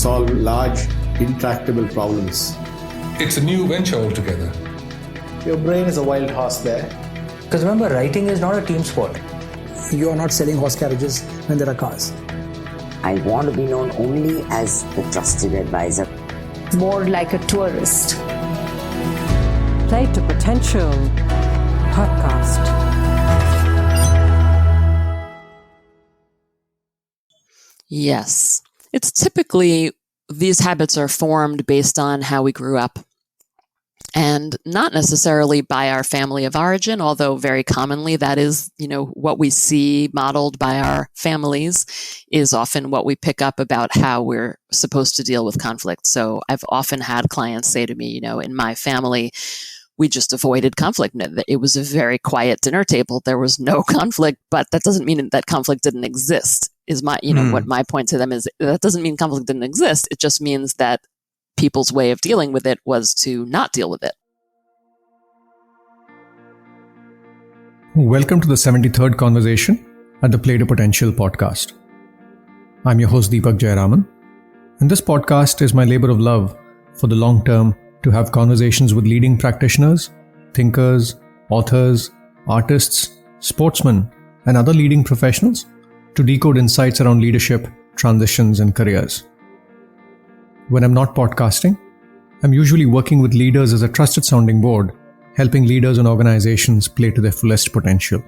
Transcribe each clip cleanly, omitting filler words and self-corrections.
solve large, intractable problems. It's a new venture altogether. Your brain is a wild horse there. Because remember, writing is not a team sport. You are not selling horse carriages when there are cars. I want to be known only as the trusted advisor. More like a tourist. Play to Potential podcast. Yes. It's typically, these habits are formed based on how we grew up and not necessarily by our family of origin, although very commonly that is, what we see modeled by our families is often what we pick up about how we're supposed to deal with conflict. So I've often had clients say to me, in my family, we just avoided conflict. It was a very quiet dinner table. There was no conflict, but that doesn't mean that conflict didn't exist. Is my, what my point to them is, that doesn't mean conflict didn't exist. It just means that people's way of dealing with it was to not deal with it. Welcome to the 73rd conversation at the Play to Potential podcast. I'm your host Deepak Jayaraman, and this podcast is my labor of love for the long term to have conversations with leading practitioners, thinkers, authors, artists, sportsmen, and other leading professionals to decode insights around leadership, transitions, and careers. When I'm not podcasting, I'm usually working with leaders as a trusted sounding board, helping leaders and organizations play to their fullest potential.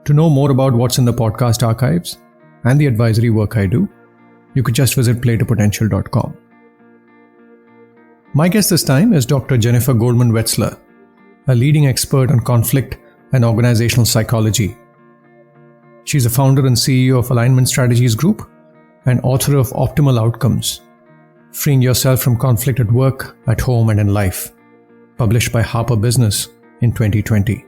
To know more about what's in the podcast archives and the advisory work I do, you could just visit playtopotential.com. My guest this time is Dr. Jennifer Goldman Wetzler, a leading expert on conflict and organizational psychology. She's the founder and CEO of Alignment Strategies Group and author of Optimal Outcomes, Freeing Yourself from Conflict at Work, at Home, and in Life, published by Harper Business in 2020.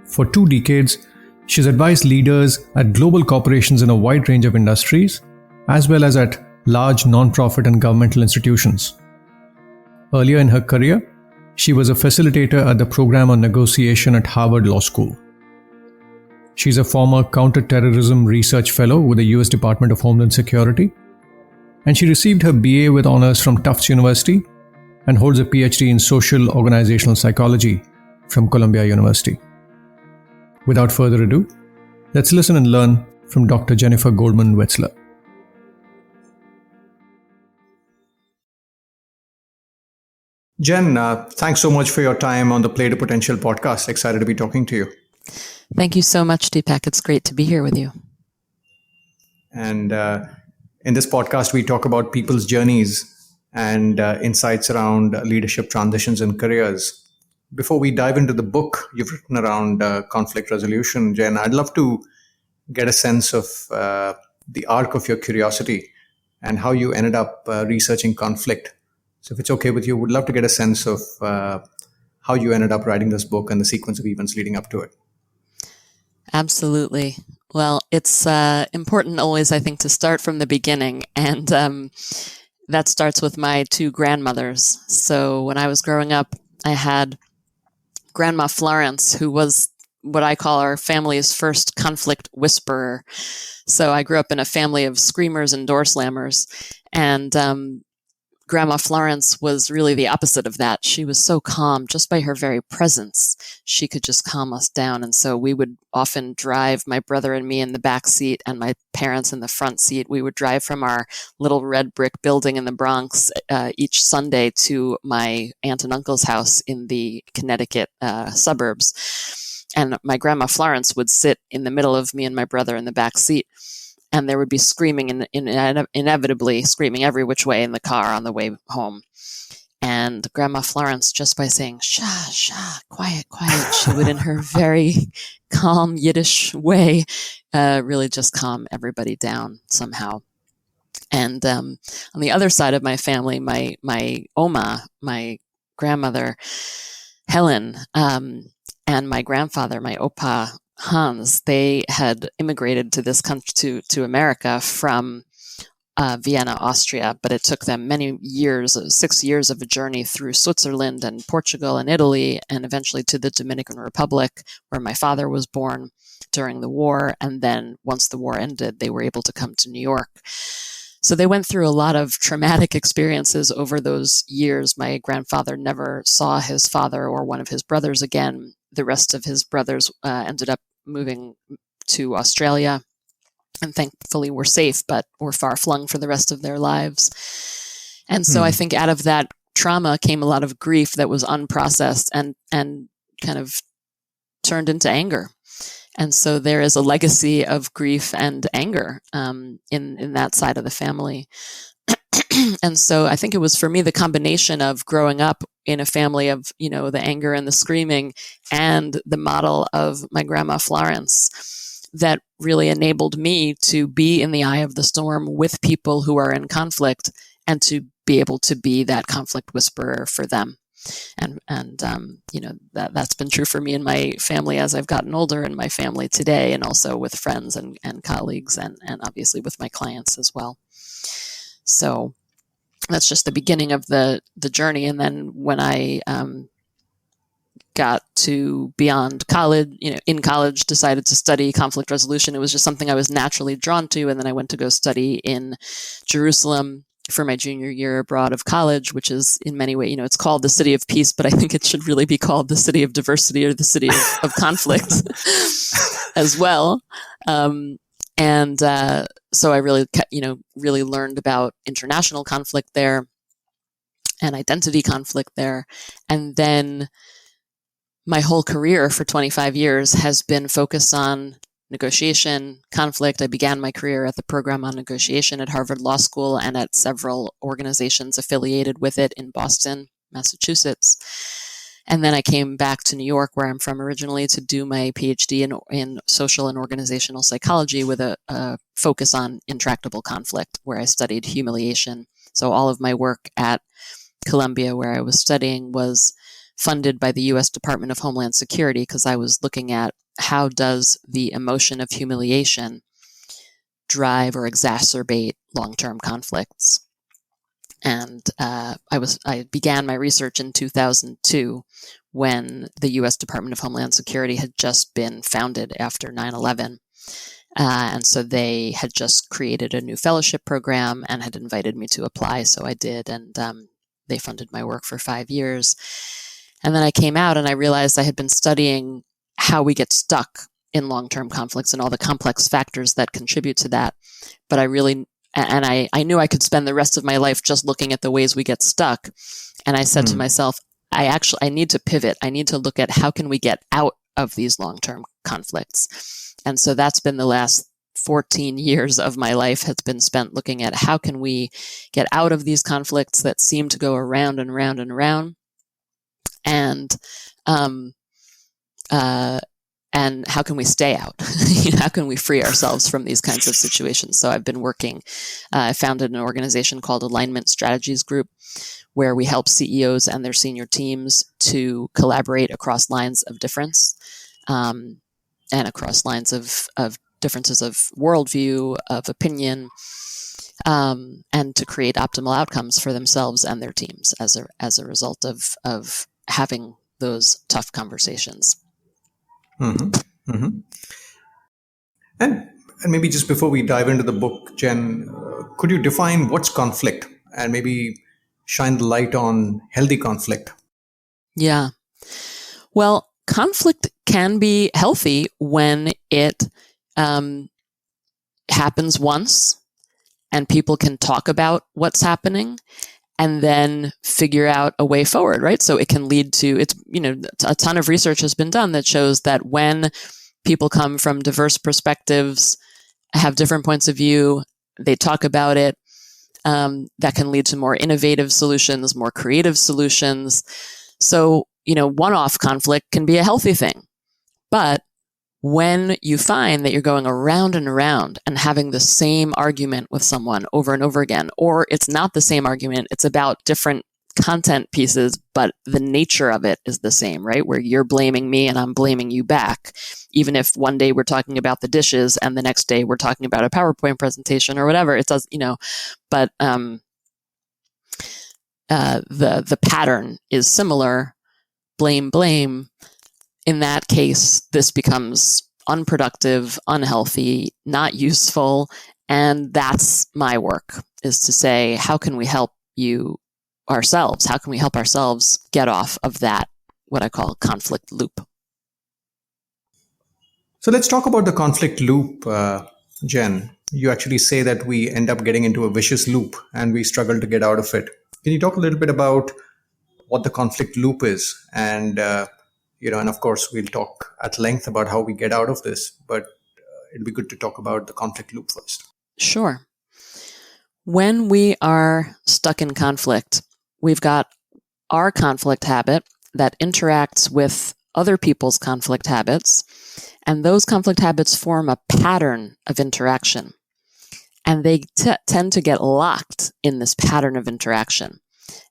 For 2 decades, she's advised leaders at global corporations in a wide range of industries, as well as at large non-profit and governmental institutions. Earlier in her career, she was a facilitator at the program on negotiation at Harvard Law School. She's a former counterterrorism research fellow with the US Department of Homeland Security, and she received her BA with honors from Tufts University and holds a Ph.D. in social organizational psychology from Columbia University. Without further ado, let's listen and learn from Dr. Jennifer Goldman Wetzler. Jen, thanks so much for your time on the Play to Potential podcast. Excited to be talking to you. Thank you so much, Deepak. It's great to be here with you. And in this podcast, we talk about people's journeys and insights around leadership transitions and careers. Before we dive into the book you've written around conflict resolution, Jen, I'd love to get a sense of the arc of your curiosity and how you ended up researching conflict. So if it's okay with you, would love to get a sense of how you ended up writing this book and the sequence of events leading up to it. Absolutely. Well, it's important always, I think, to start from the beginning. And that starts with my 2 grandmothers. So when I was growing up, I had Grandma Florence, who was what I call our family's first conflict whisperer. So I grew up in a family of screamers and door slammers. And Grandma Florence was really the opposite of that. She was so calm just by her very presence. She could just calm us down. And so we would often drive, my brother and me in the back seat and my parents in the front seat. We would drive from our little red brick building in the Bronx each Sunday to my aunt and uncle's house in the Connecticut suburbs. And my Grandma Florence would sit in the middle of me and my brother in the back seat. And there would be screaming, inevitably screaming every which way in the car on the way home. And Grandma Florence, just by saying, "Shah, shah, quiet, quiet," she would, in her very calm Yiddish way, really just calm everybody down somehow. And on the other side of my family, my Oma, my grandmother, Helen, and my grandfather, my Opa, Hans, they had immigrated to this country, to America from Vienna, Austria, but it took them many years, 6 years of a journey through Switzerland and Portugal and Italy, and eventually to the Dominican Republic, where my father was born during the war. And then once the war ended, they were able to come to New York. So they went through a lot of traumatic experiences over those years. My grandfather never saw his father or one of his brothers again. The rest of his brothers ended up moving to Australia and thankfully were safe, but were far flung for the rest of their lives. And so I think out of that trauma came a lot of grief that was unprocessed and kind of turned into anger. And so there is a legacy of grief and anger in that side of the family. And so I think it was for me the combination of growing up in a family of, the anger and the screaming and the model of my grandma Florence that really enabled me to be in the eye of the storm with people who are in conflict and to be able to be that conflict whisperer for them. And that's been true for me and my family as I've gotten older, and my family today, and also with friends and colleagues and obviously with my clients as well. So that's just the beginning of the journey. And then when I got to beyond college, in college, decided to study conflict resolution, it was just something I was naturally drawn to. And then I went to go study in Jerusalem for my junior year abroad of college, which is in many ways, it's called the City of Peace, but I think it should really be called the City of Diversity or the City of Conflict as well. So I really, really learned about international conflict there and identity conflict there. And then my whole career for 25 years has been focused on negotiation, conflict. I began my career at the program on negotiation at Harvard Law School and at several organizations affiliated with it in Boston, Massachusetts. And then I came back to New York, where I'm from originally, to do my Ph.D. in social and organizational psychology with a focus on intractable conflict, where I studied humiliation. So all of my work at Columbia, where I was studying, was funded by the U.S. Department of Homeland Security, because I was looking at how does the emotion of humiliation drive or exacerbate long-term conflicts. And I began my research in 2002 when the U.S. Department of Homeland Security had just been founded after 9/11. And so they had just created a new fellowship program and had invited me to apply. So I did, and they funded my work for 5 years. And then I came out and I realized I had been studying how we get stuck in long-term conflicts and all the complex factors that contribute to that. But I knew I could spend the rest of my life just looking at the ways we get stuck. And I said to myself, I need to pivot. I need to look at how can we get out of these long-term conflicts. And so that's been the last 14 years of my life has been spent looking at how can we get out of these conflicts that seem to go around and around and around. And how can we stay out? How can we free ourselves from these kinds of situations? So I've been working, I founded an organization called Alignment Strategies Group, where we help CEOs and their senior teams to collaborate across lines of difference, and across lines of differences of worldview, of opinion, and to create optimal outcomes for themselves and their teams as a result of having those tough conversations. Mm-hmm. Mm-hmm. And maybe just before we dive into the book, Jen, could you define what's conflict and maybe shine the light on healthy conflict? Yeah. Well, conflict can be healthy when it happens once and people can talk about what's happening and then figure out a way forward, right? So it can lead to, a ton of research has been done that shows that when people come from diverse perspectives, have different points of view, they talk about it, that can lead to more innovative solutions, more creative solutions. So, one-off conflict can be a healthy thing. But when you find that you're going around and around and having the same argument with someone over and over again, or it's not the same argument, it's about different content pieces, but the nature of it is the same, right? Where you're blaming me and I'm blaming you back. Even if one day we're talking about the dishes and the next day we're talking about a PowerPoint presentation or whatever, it does, but the pattern is similar. Blame. In that case, this becomes unproductive, unhealthy, not useful. And that's my work, is to say, how can we help you ourselves? How can we help ourselves get off of that, what I call conflict loop? So let's talk about the conflict loop, Jen. You actually say that we end up getting into a vicious loop and we struggle to get out of it. Can you talk a little bit about what the conflict loop is? And, and of course, we'll talk at length about how we get out of this, but it'd be good to talk about the conflict loop first. Sure. When we are stuck in conflict, we've got our conflict habit that interacts with other people's conflict habits, and those conflict habits form a pattern of interaction. And they tend to get locked in this pattern of interaction.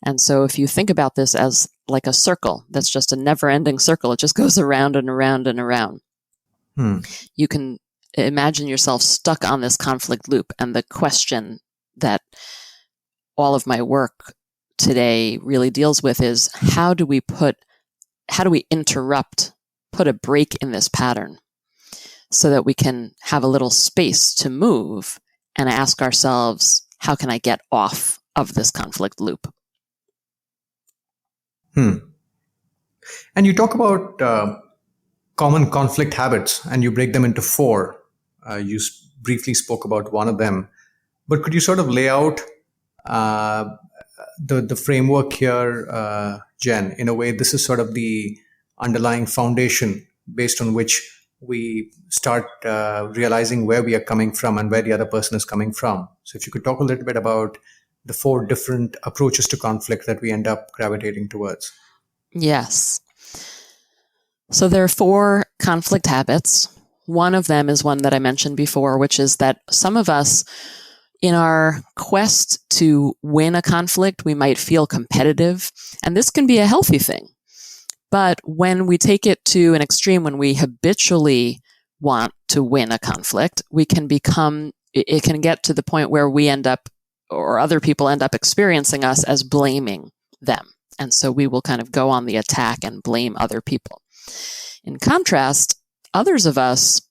And so if you think about this as like a circle, that's just a never-ending circle. It just goes around and around and around. You can imagine yourself stuck on this conflict loop. And the question that all of my work today really deals with is how do we interrupt, put a break in this pattern so that we can have a little space to move and ask ourselves, how can I get off of this conflict loop? And you talk about common conflict habits and you break them into four. You briefly spoke about one of them, but could you sort of lay out the framework here, Jen? In a way, this is sort of the underlying foundation based on which we start realizing where we are coming from and where the other person is coming from. So if you could talk a little bit about the four different approaches to conflict that we end up gravitating towards. Yes. So there are four conflict habits. One of them is one that I mentioned before, which is that some of us, in our quest to win a conflict, we might feel competitive, and this can be a healthy thing. But when we take it to an extreme, when we habitually want to win a conflict, it can get to the point where we end up, or other people end up experiencing us as blaming them. And so we will kind of go on the attack and blame other people. In contrast, others of us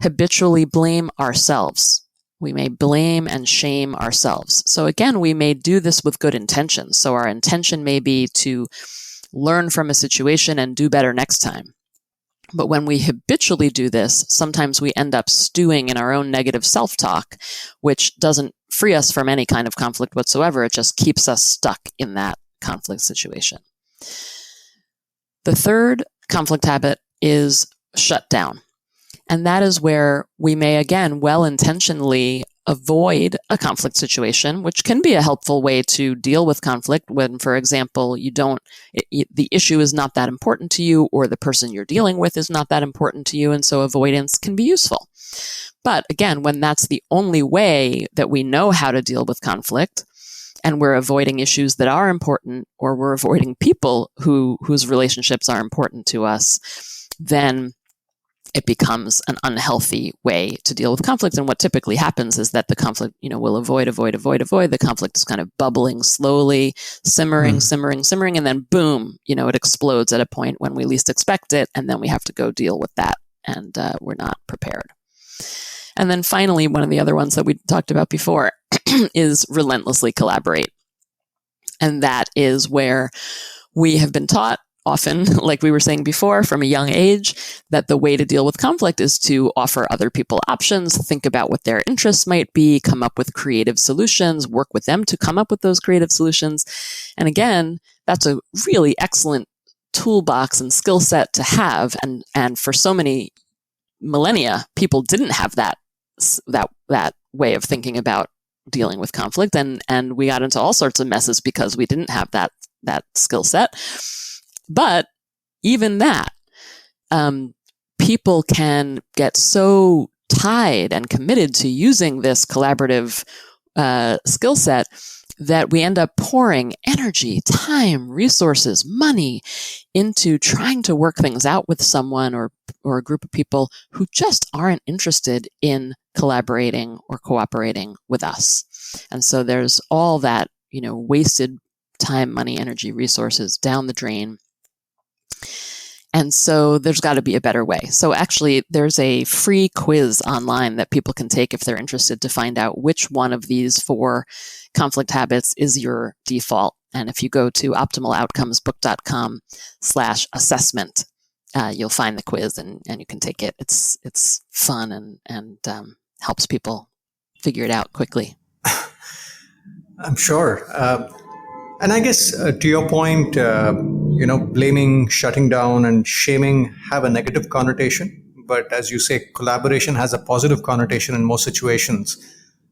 habitually blame ourselves. We may blame and shame ourselves. So again, we may do this with good intentions. So our intention may be to learn from a situation and do better next time. But when we habitually do this, sometimes we end up stewing in our own negative self-talk, which doesn't free us from any kind of conflict whatsoever. It just keeps us stuck in that conflict situation. The third conflict habit is shut down. And that is where we may, again, well-intentionally avoid a conflict situation, which can be a helpful way to deal with conflict when, for example, the issue is not that important to you, or the person you're dealing with is not that important to you, and so avoidance can be useful. But again, when that's the only way that we know how to deal with conflict, and we're avoiding issues that are important, or we're avoiding people whose relationships are important to us, then it becomes an unhealthy way to deal with conflict. And what typically happens is that the conflict, will avoid. The conflict is kind of bubbling slowly, simmering, and then boom, it explodes at a point when we least expect it. And then we have to go deal with that. And we're not prepared. And then finally, one of the other ones that we talked about before is relentlessly collaborate. And that is where we have been taught, often, like we were saying before, from a young age, that the way to deal with conflict is to offer other people options, think about what their interests might be, come up with creative solutions, work with them to come up with those creative solutions. And again, that's a really excellent toolbox and skill set to have. And for so many millennia, people didn't have that way of thinking about dealing with conflict. And we got into all sorts of messes because we didn't have that skill set. But even that, people can get so tied and committed to using this collaborative skill set that we end up pouring energy, time, resources, money into trying to work things out with someone or a group of people who just aren't interested in collaborating or cooperating with us. And so there's all that, wasted time, money, energy, resources down the drain. And so there's got to be a better way. So actually, there's a free quiz online that people can take if they're interested to find out which one of these 4 conflict habits is your default. And if you go to optimaloutcomesbook.com/assessment, you'll find the quiz and you can take it. It's fun and helps people figure it out quickly. I'm sure. And I guess to your point, blaming, shutting down, and shaming have a negative connotation. But as you say, collaboration has a positive connotation in most situations.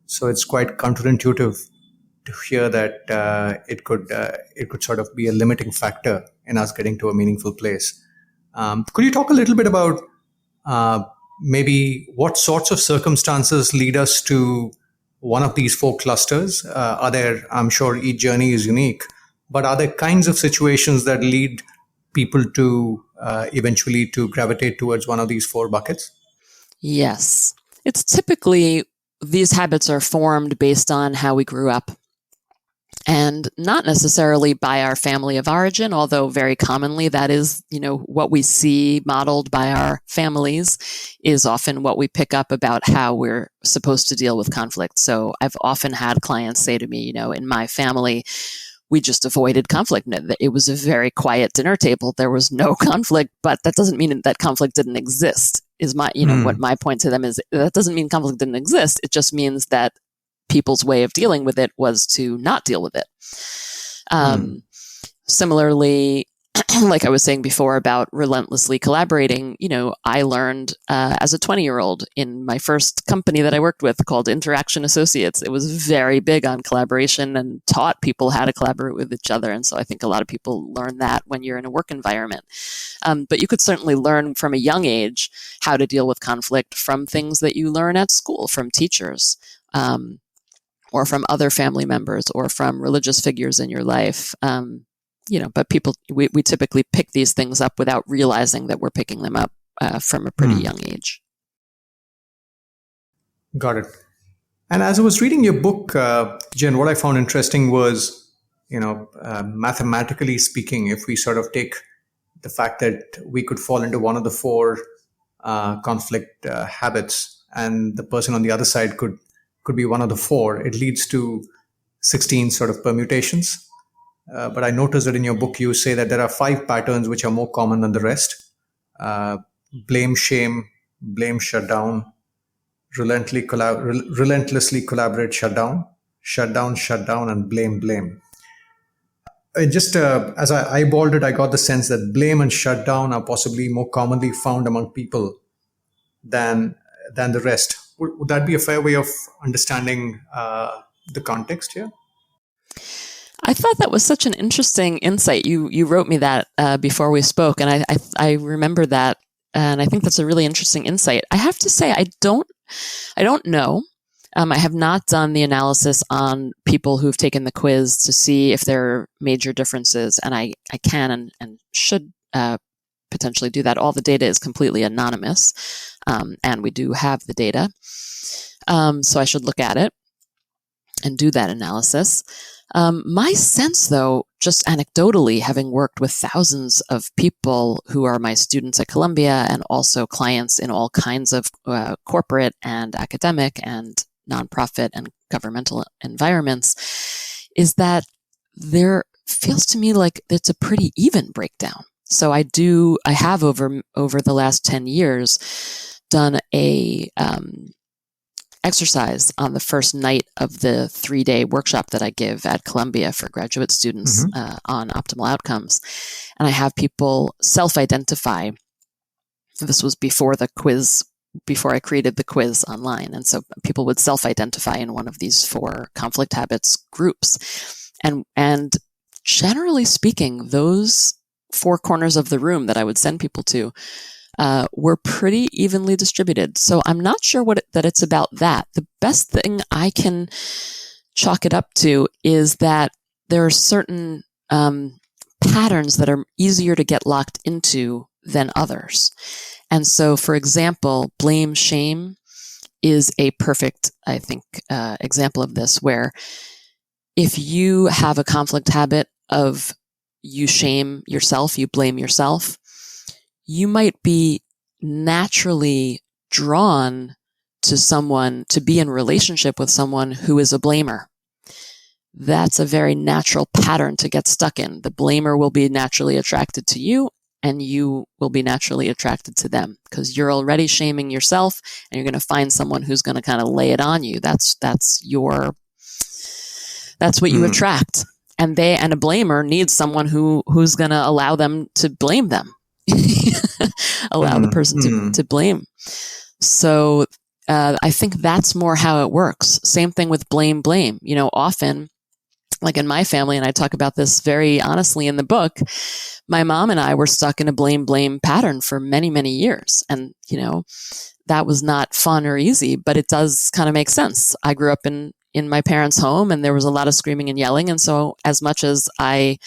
So it's quite counterintuitive to hear that it could sort of be a limiting factor in us getting to a meaningful place. Could you talk a little bit about maybe what sorts of circumstances lead us to one of these 4 clusters? Are there, I'm sure each journey is unique, but are there kinds of situations that lead people to eventually to gravitate towards one of these 4 buckets? Yes. It's typically, these habits are formed based on how we grew up, and not necessarily by our family of origin, although very commonly that is, what we see modeled by our families is often what we pick up about how we're supposed to deal with conflict. So I've often had clients say to me, in my family, we just avoided conflict. It was a very quiet dinner table. There was no conflict, but that doesn't mean that conflict didn't exist. Is my, what my point to them is, that doesn't mean conflict didn't exist. It just means that people's way of dealing with it was to not deal with it. Similarly, like I was saying before about relentlessly collaborating, I learned as a 20-year-old in my first company that I worked with called Interaction Associates. It was very big on collaboration and taught people how to collaborate with each other. And so I think a lot of people learn that when you're in a work environment. But you could certainly learn from a young age how to deal with conflict from things that you learn at school, from teachers, or from other family members, or from religious figures in your life. But we typically pick these things up without realizing that we're picking them up from a pretty young age. Got it. And as I was reading your book, Jen, what I found interesting was, mathematically speaking, if we sort of take the fact that we could fall into one of the 4 conflict habits, and the person on the other side could be one of the 4, it leads to 16 sort of permutations. But I noticed that in your book, you say that there are 5 patterns which are more common than the rest. Blame, shame, blame, shut down, relentlessly collaborate, shut down, and blame. Just as I eyeballed it, I got the sense that blame and shut down are possibly more commonly found among people than the rest. Would that be a fair way of understanding the context here? I thought that was such an interesting insight. You wrote me that before we spoke, and I remember that, and I think that's a really interesting insight. I have to say, I don't know. I have not done the analysis on people who've taken the quiz to see if there are major differences, and I can and should potentially do that. All the data is completely anonymous, and we do have the data. So I should look at it and do that analysis. My sense, though, just anecdotally, having worked with thousands of people who are my students at Columbia and also clients in all kinds of corporate and academic and nonprofit and governmental environments, is that there feels to me like it's a pretty even breakdown. So I have over the last 10 years done a exercise on the first night of the 3-day workshop that I give at Columbia for graduate students on optimal outcomes. And I have people self-identify. This was before I created the quiz online. And so people would self-identify in one of these 4 conflict habits groups. And generally speaking, those 4 corners of the room that I would send people to were pretty evenly distributed. So I'm not sure that it's about that. The best thing I can chalk it up to is that there are certain patterns that are easier to get locked into than others. And so, for example, blame, shame is a perfect, I think, example of this, where if you have a conflict habit of you shame yourself, you blame yourself, you might be naturally drawn to someone, to be in relationship with someone who is a blamer. That's a very natural pattern to get stuck in. The blamer will be naturally attracted to you, and you will be naturally attracted to them because you're already shaming yourself, and you're going to find someone who's going to kind of lay it on you. That's what you attract. And a blamer needs someone who's going to allow them to blame them, allow the person to blame. So I think that's more how it works. Same thing with blame. Often, like in my family, and I talk about this very honestly in the book, my mom and I were stuck in a blame pattern for many, many years. And, that was not fun or easy, but it does kind of make sense. I grew up in my parents' home, and there was a lot of screaming and yelling. And so as much as I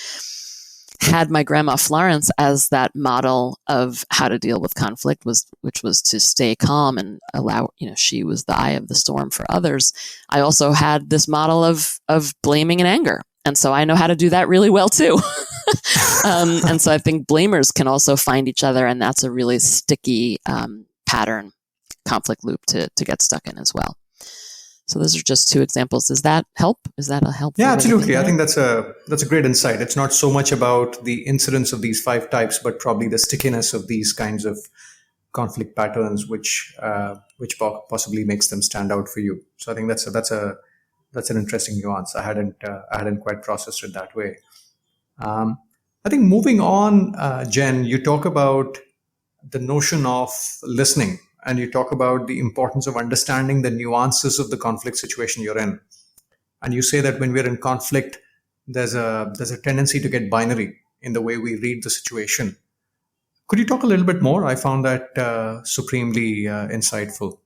had my grandma Florence as that model of how to deal with conflict, which was to stay calm and allow, she was the eye of the storm for others. I also had this model of blaming and anger. And so I know how to do that really well too. And so I think blamers can also find each other, and that's a really sticky pattern, conflict loop to get stuck in as well. So those are just two examples. Does that help? Is that a help? Yeah, absolutely. I think that's a great insight. It's not so much about the incidence of these 5 types, but probably the stickiness of these kinds of conflict patterns, which possibly makes them stand out for you. So I think that's an interesting nuance. I hadn't quite processed it that way. I think moving on, Jen, you talk about the notion of listening. And you talk about the importance of understanding the nuances of the conflict situation you're in. And you say that when we're in conflict, there's a tendency to get binary in the way we read the situation. Could you talk a little bit more? I found that supremely insightful.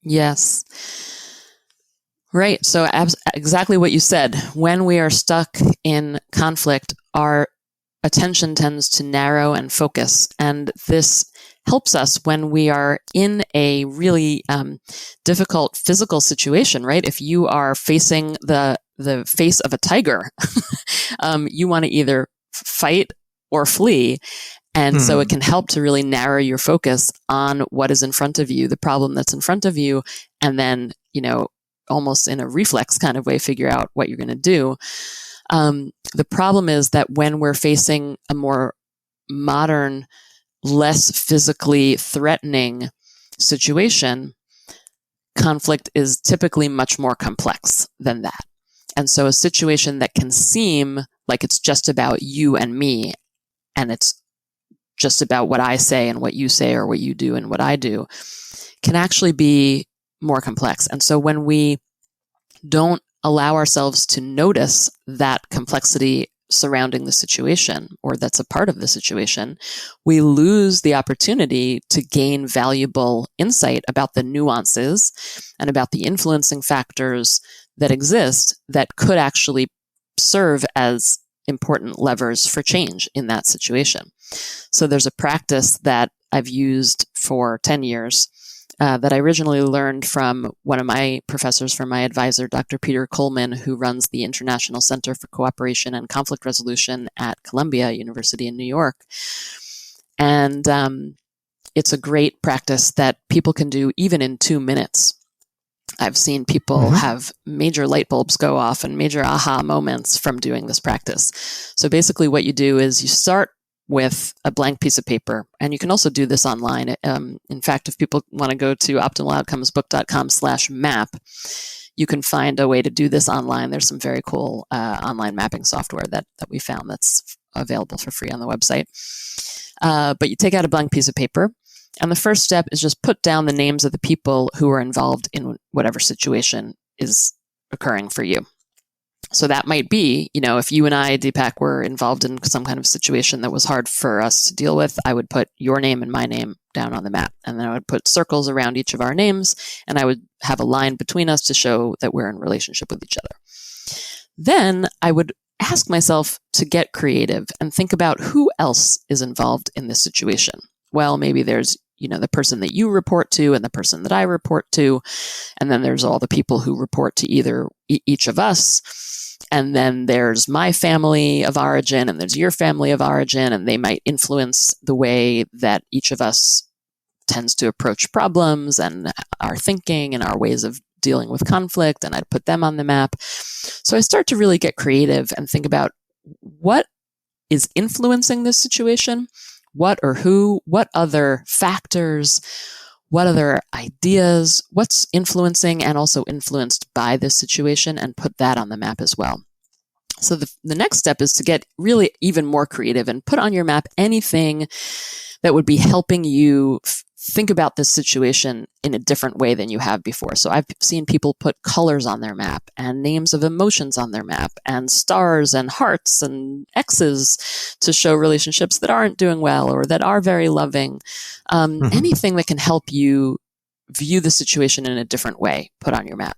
Yes. Right. So exactly what you said. When we are stuck in conflict, our attention tends to narrow and focus. And this helps us when we are in a really difficult physical situation, right? If you are facing the face of a tiger, you want to either fight or flee. And so it can help to really narrow your focus on what is in front of you, the problem that's in front of you, and then, almost in a reflex kind of way, figure out what you're going to do. The problem is that when we're facing a more modern, less physically threatening situation, conflict is typically much more complex than that. And so a situation that can seem like it's just about you and me, and it's just about what I say and what you say, or what you do and what I do, can actually be more complex. And so when we don't allow ourselves to notice that complexity surrounding the situation, or that's a part of the situation, we lose the opportunity to gain valuable insight about the nuances and about the influencing factors that exist that could actually serve as important levers for change in that situation. So there's a practice that I've used for 10 years that I originally learned from one of my professors, from my advisor, Dr. Peter Coleman, who runs the International Center for Cooperation and Conflict Resolution at Columbia University in New York. And it's a great practice that people can do even in 2 minutes. I've seen people have major light bulbs go off and major aha moments from doing this practice. So basically what you do is you start with a blank piece of paper, and you can also do this online. In fact, if people want to go to optimaloutcomesbook.com/map, you can find a way to do this online. There's some very cool online mapping software that we found that's available for free on the website. But you take out a blank piece of paper, and the first step is just put down the names of the people who are involved in whatever situation is occurring for you. So that might be, if you and I, Deepak, were involved in some kind of situation that was hard for us to deal with, I would put your name and my name down on the map. And then I would put circles around each of our names, and I would have a line between us to show that we're in relationship with each other. Then I would ask myself to get creative and think about who else is involved in this situation. Well, maybe there's the person that you report to and the person that I report to. And then there's all the people who report to each of us. And then there's my family of origin and there's your family of origin, and they might influence the way that each of us tends to approach problems and our thinking and our ways of dealing with conflict. And I'd put them on the map. So I start to really get creative and think about what is influencing this situation, what or who, what other factors, what other ideas, what's influencing and also influenced by this situation, and put that on the map as well. So the next step is to get really even more creative and put on your map anything that would be helping you think about this situation in a different way than you have before. So I've seen people put colors on their map and names of emotions on their map and stars and hearts and X's to show relationships that aren't doing well or that are very loving. Anything that can help you view the situation in a different way, put on your map.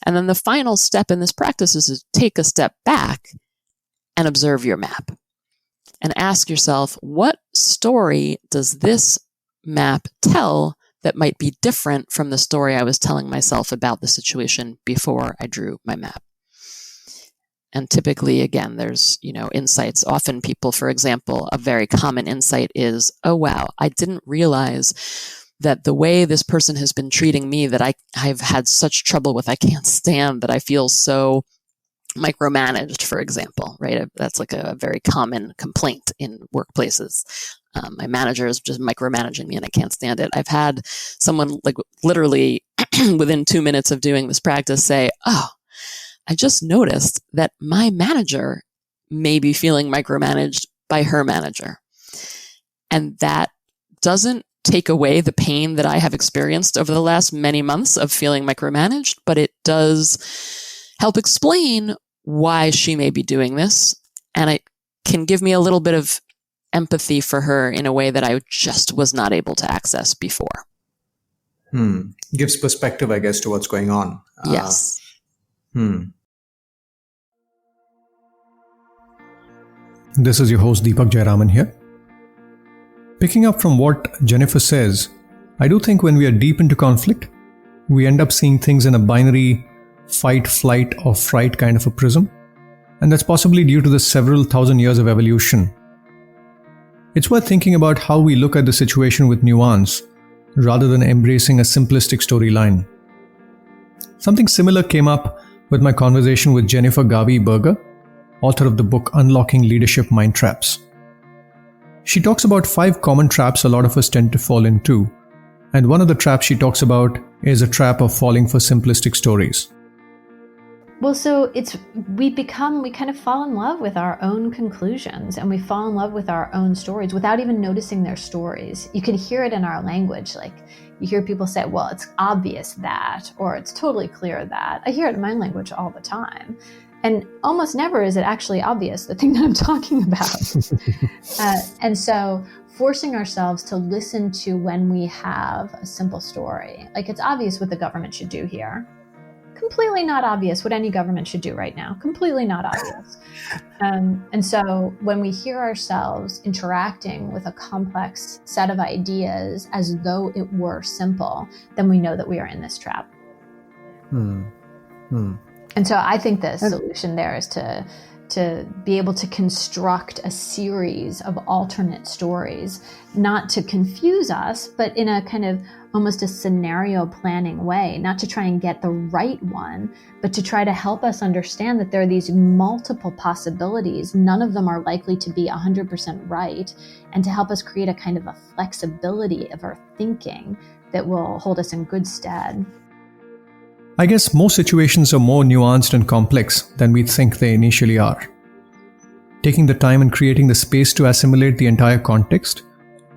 And then the final step in this practice is to take a step back and observe your map and ask yourself, what story does this map tell that might be different from the story I was telling myself about the situation before I drew my map? And typically, again, there's, insights. Often people, for example, a very common insight is, oh, wow, I didn't realize that the way this person has been treating me that I've had such trouble with, I can't stand, that I feel so micromanaged, for example, right? That's like a very common complaint in workplaces. My manager is just micromanaging me and I can't stand it. I've had someone like literally within 2 minutes of doing this practice say, oh, I just noticed that my manager may be feeling micromanaged by her manager. And that doesn't take away the pain that I have experienced over the last many months of feeling micromanaged, but it does help explain why she may be doing this. And it can give me a little bit of empathy for her in a way that I just was not able to access before. Gives perspective, I guess, to what's going on. Yes. This is your host Deepak Jayaraman here. Picking up from what Jennifer says, I do think when we are deep into conflict, we end up seeing things in a binary fight, flight, or fright kind of a prism. And that's possibly due to the several thousand years of evolution. It's worth thinking about how we look at the situation with nuance, rather than embracing a simplistic storyline. Something similar came up with my conversation with Jennifer Garvey-Berger, author of the book Unlocking Leadership Mind Traps. She talks about 5 common traps a lot of us tend to fall into, and one of the traps she talks about is a trap of falling for simplistic stories. Well, so we kind of fall in love with our own conclusions, and we fall in love with our own stories without even noticing their stories. You can hear it in our language. Like you hear people say, well, it's obvious that, or it's totally clear that. I hear it in my language all the time. And almost never is it actually obvious, the thing that I'm talking about. And so forcing ourselves to listen to when we have a simple story, like it's obvious what the government should do here. Completely not obvious what any government should do right now. Completely not obvious. And so when we hear ourselves interacting with a complex set of ideas as though it were simple, then we know that we are in this trap. And so I think the solution there is to be able to construct a series of alternate stories, not to confuse us, but in a kind of almost a scenario planning way, not to try and get the right one, but to try to help us understand that there are these multiple possibilities. None of them are likely to be 100% right, and to help us create a kind of a flexibility of our thinking that will hold us in good stead. I guess most situations are more nuanced and complex than we think they initially are. Taking the time and creating the space to assimilate the entire context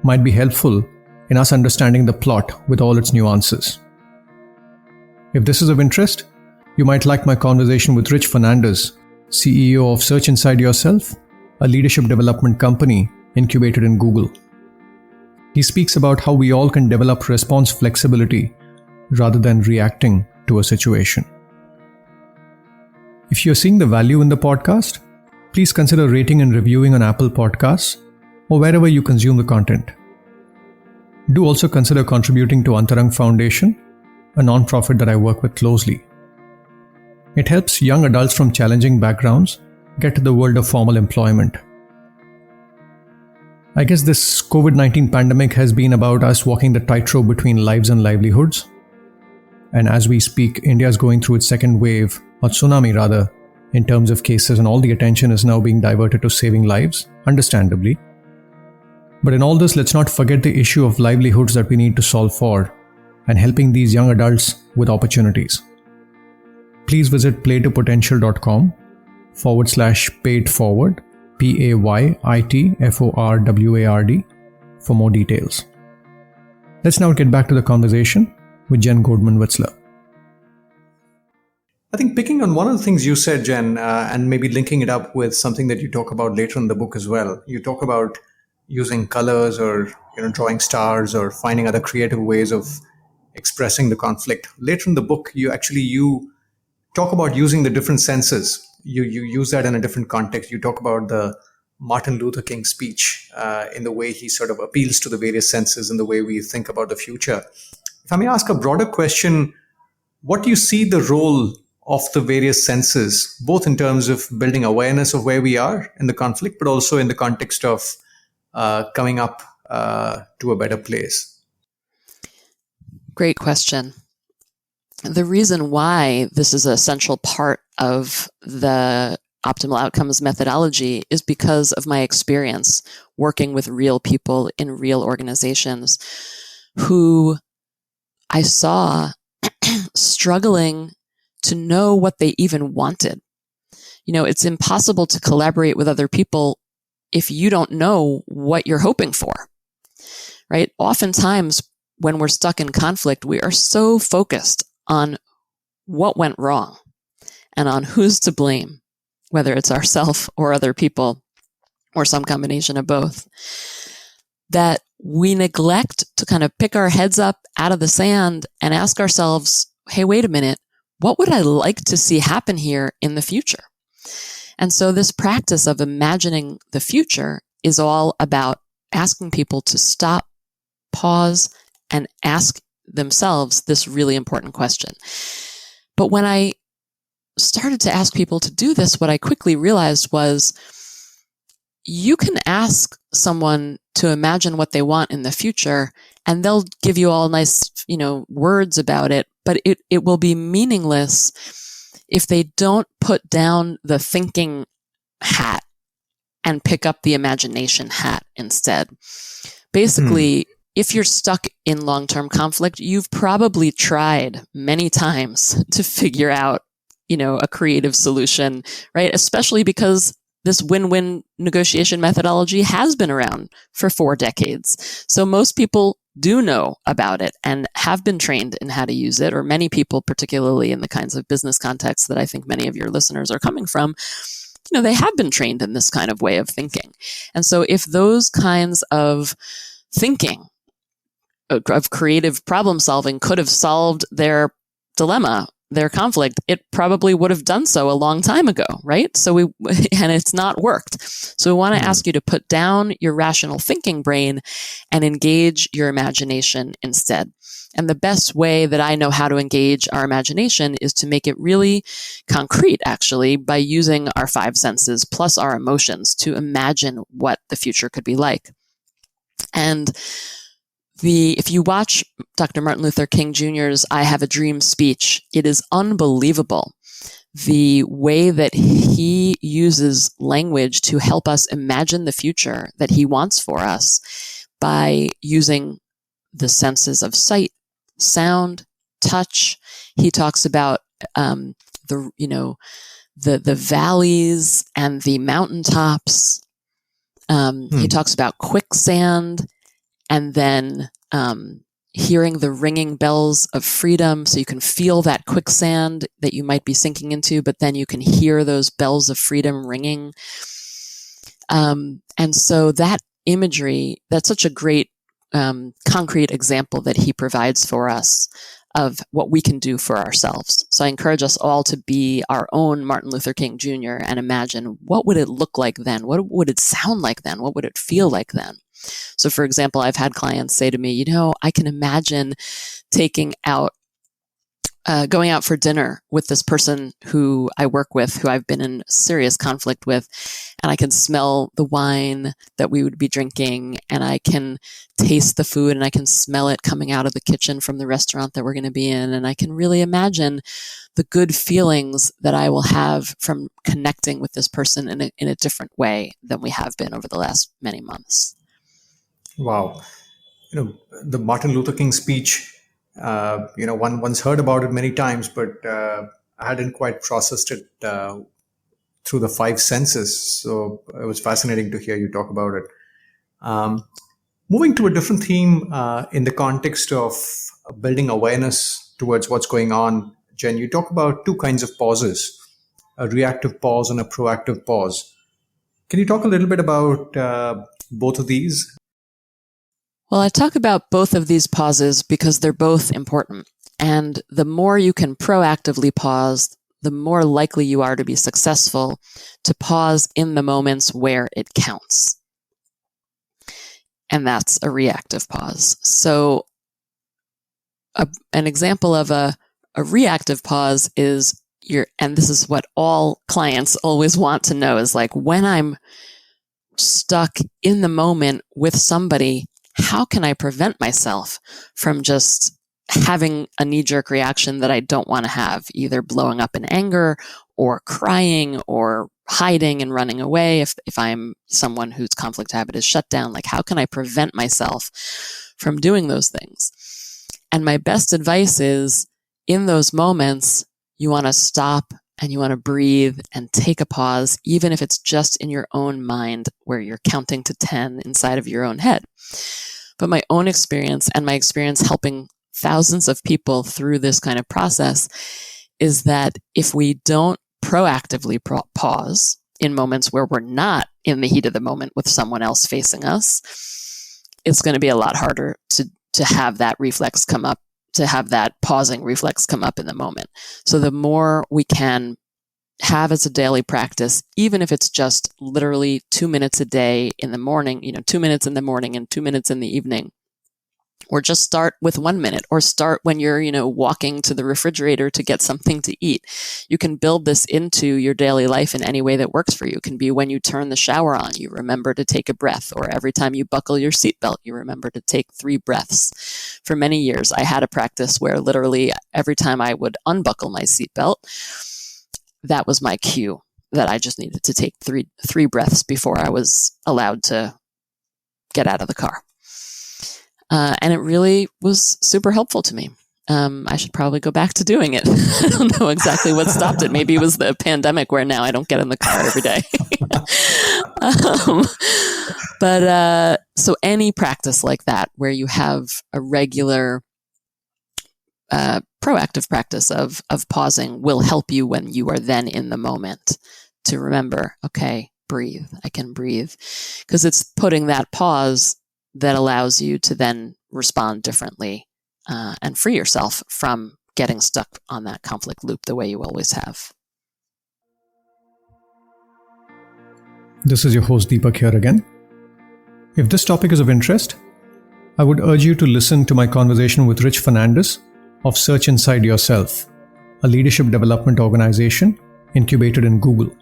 might be helpful in us understanding the plot with all its nuances. If this is of interest, you might like my conversation with Rich Fernandez, CEO of Search Inside Yourself, a leadership development company incubated in Google. He speaks about how we all can develop response flexibility rather than reacting to a situation. If you're seeing the value in the podcast, please consider rating and reviewing on Apple Podcasts or wherever you consume the content. do also consider contributing to Antarang Foundation, a non-profit that I work with closely. It helps young adults from challenging backgrounds get to the world of formal employment. I guess this COVID-19 pandemic has been about us walking the tightrope between lives and livelihoods. And as we speak, India is going through its second wave, or tsunami rather, in terms of cases, and all the attention is now being diverted to saving lives, understandably. But in all this, let's not forget the issue of livelihoods that we need to solve for, and helping these young adults with opportunities. Please visit playtopotential.com/payitforward, PAYITFORWARD, for more details. Let's now get back to the conversation with Jen Goldman Wetzler. I think picking on one of the things you said, Jen, and maybe linking it up with something that you talk about later in the book as well. You talk about using colors or drawing stars or finding other creative ways of expressing the conflict. Later in the book, you talk about using the different senses. You use that in a different context. You talk about the Martin Luther King speech in the way he sort of appeals to the various senses in the way we think about the future. If I may ask a broader question, what do you see the role of the various senses, both in terms of building awareness of where we are in the conflict, but also in the context of coming up to a better place? Great question. The reason why this is a central part of the optimal outcomes methodology is because of my experience working with real people in real organizations who I saw struggling to know what they even wanted. It's impossible to collaborate with other people if you don't know what you're hoping for, right? Oftentimes, when we're stuck in conflict, we are so focused on what went wrong and on who's to blame, whether it's ourselves or other people or some combination of both, that we neglect to kind of pick our heads up out of the sand and ask ourselves, hey, wait a minute, what would I like to see happen here in the future? And so this practice of imagining the future is all about asking people to stop, pause, and ask themselves this really important question. But when I started to ask people to do this, what I quickly realized was you can ask someone to imagine what they want in the future, and they'll give you all nice, words about it, but it will be meaningless if they don't put down the thinking hat and pick up the imagination hat instead. Basically, if you're stuck in long-term conflict, you've probably tried many times to figure out, a creative solution, right? Especially because this win-win negotiation methodology has been around for 4 decades. So most people do know about it and have been trained in how to use it, or many people, particularly in the kinds of business contexts that I think many of your listeners are coming from, they have been trained in this kind of way of thinking. And so if those kinds of thinking, of creative problem solving, could have solved their dilemma, their conflict, it probably would have done so a long time ago, right? And it's not worked. So we want to ask you to put down your rational thinking brain and engage your imagination instead. And the best way that I know how to engage our imagination is to make it really concrete, actually, by using our 5 senses plus our emotions to imagine what the future could be like. And if you watch Dr. Martin Luther King Jr.'s I Have a Dream speech, it is unbelievable the way that he uses language to help us imagine the future that he wants for us by using the senses of sight, sound, touch. He talks about the valleys and the mountaintops. He talks about quicksand, and then hearing the ringing bells of freedom. So you can feel that quicksand that you might be sinking into, but then you can hear those bells of freedom ringing. And so that imagery, that's such a great concrete example that he provides for us of what we can do for ourselves. So I encourage us all to be our own Martin Luther King Jr. and imagine, what would it look like then? What would it sound like then? What would it feel like then? So for example, I've had clients say to me, I can imagine going out for dinner with this person who I work with, who I've been in serious conflict with, and I can smell the wine that we would be drinking, and I can taste the food, and I can smell it coming out of the kitchen from the restaurant that we're going to be in, and I can really imagine the good feelings that I will have from connecting with this person in a different way than we have been over the last many months. Wow. The Martin Luther King speech, one once heard about it many times, but I hadn't quite processed it through the five senses. So it was fascinating to hear you talk about it. Moving to a different theme in the context of building awareness towards what's going on, Jen, you talk about two kinds of pauses, a reactive pause and a proactive pause. Can you talk a little bit about both of these? Well, I talk about both of these pauses because they're both important. And the more you can proactively pause, the more likely you are to be successful to pause in the moments where it counts. And that's a reactive pause. So an example of a reactive pause is and this is what all clients always want to know, is like, when I'm stuck in the moment with somebody, how can I prevent myself from just having a knee-jerk reaction that I don't want to have, either blowing up in anger or crying or hiding and running away if I'm someone whose conflict habit is shut down? Like, how can I prevent myself from doing those things? And my best advice is, in those moments, you want to stop and you want to breathe and take a pause, even if it's just in your own mind where you're counting to 10 inside of your own head. But my own experience and my experience helping thousands of people through this kind of process is that if we don't proactively pause in moments where we're not in the heat of the moment with someone else facing us, it's going to be a lot harder to have that reflex come up, to have that pausing reflex come up in the moment. So the more we can have as a daily practice, even if it's just literally 2 minutes a day in the morning, 2 minutes in the morning and 2 minutes in the evening, or just start with 1 minute, or start when you're, walking to the refrigerator to get something to eat. You can build this into your daily life in any way that works for you. It can be when you turn the shower on, you remember to take a breath, or every time you buckle your seatbelt, you remember to take 3 breaths. For many years, I had a practice where literally every time I would unbuckle my seatbelt, that was my cue that I just needed to take three breaths before I was allowed to get out of the car. And it really was super helpful to me. I should probably go back to doing it. I don't know exactly what stopped it. Maybe it was the pandemic where now I don't get in the car every day. So any practice like that, where you have a regular proactive practice of pausing, will help you when you are then in the moment to remember, okay, breathe. I can breathe. Because it's putting that pause that allows you to then respond differently and free yourself from getting stuck on that conflict loop the way you always have. This is your host Deepak here again. If this topic is of interest, I would urge you to listen to my conversation with Rich Fernandez of Search Inside Yourself, a leadership development organization incubated in Google.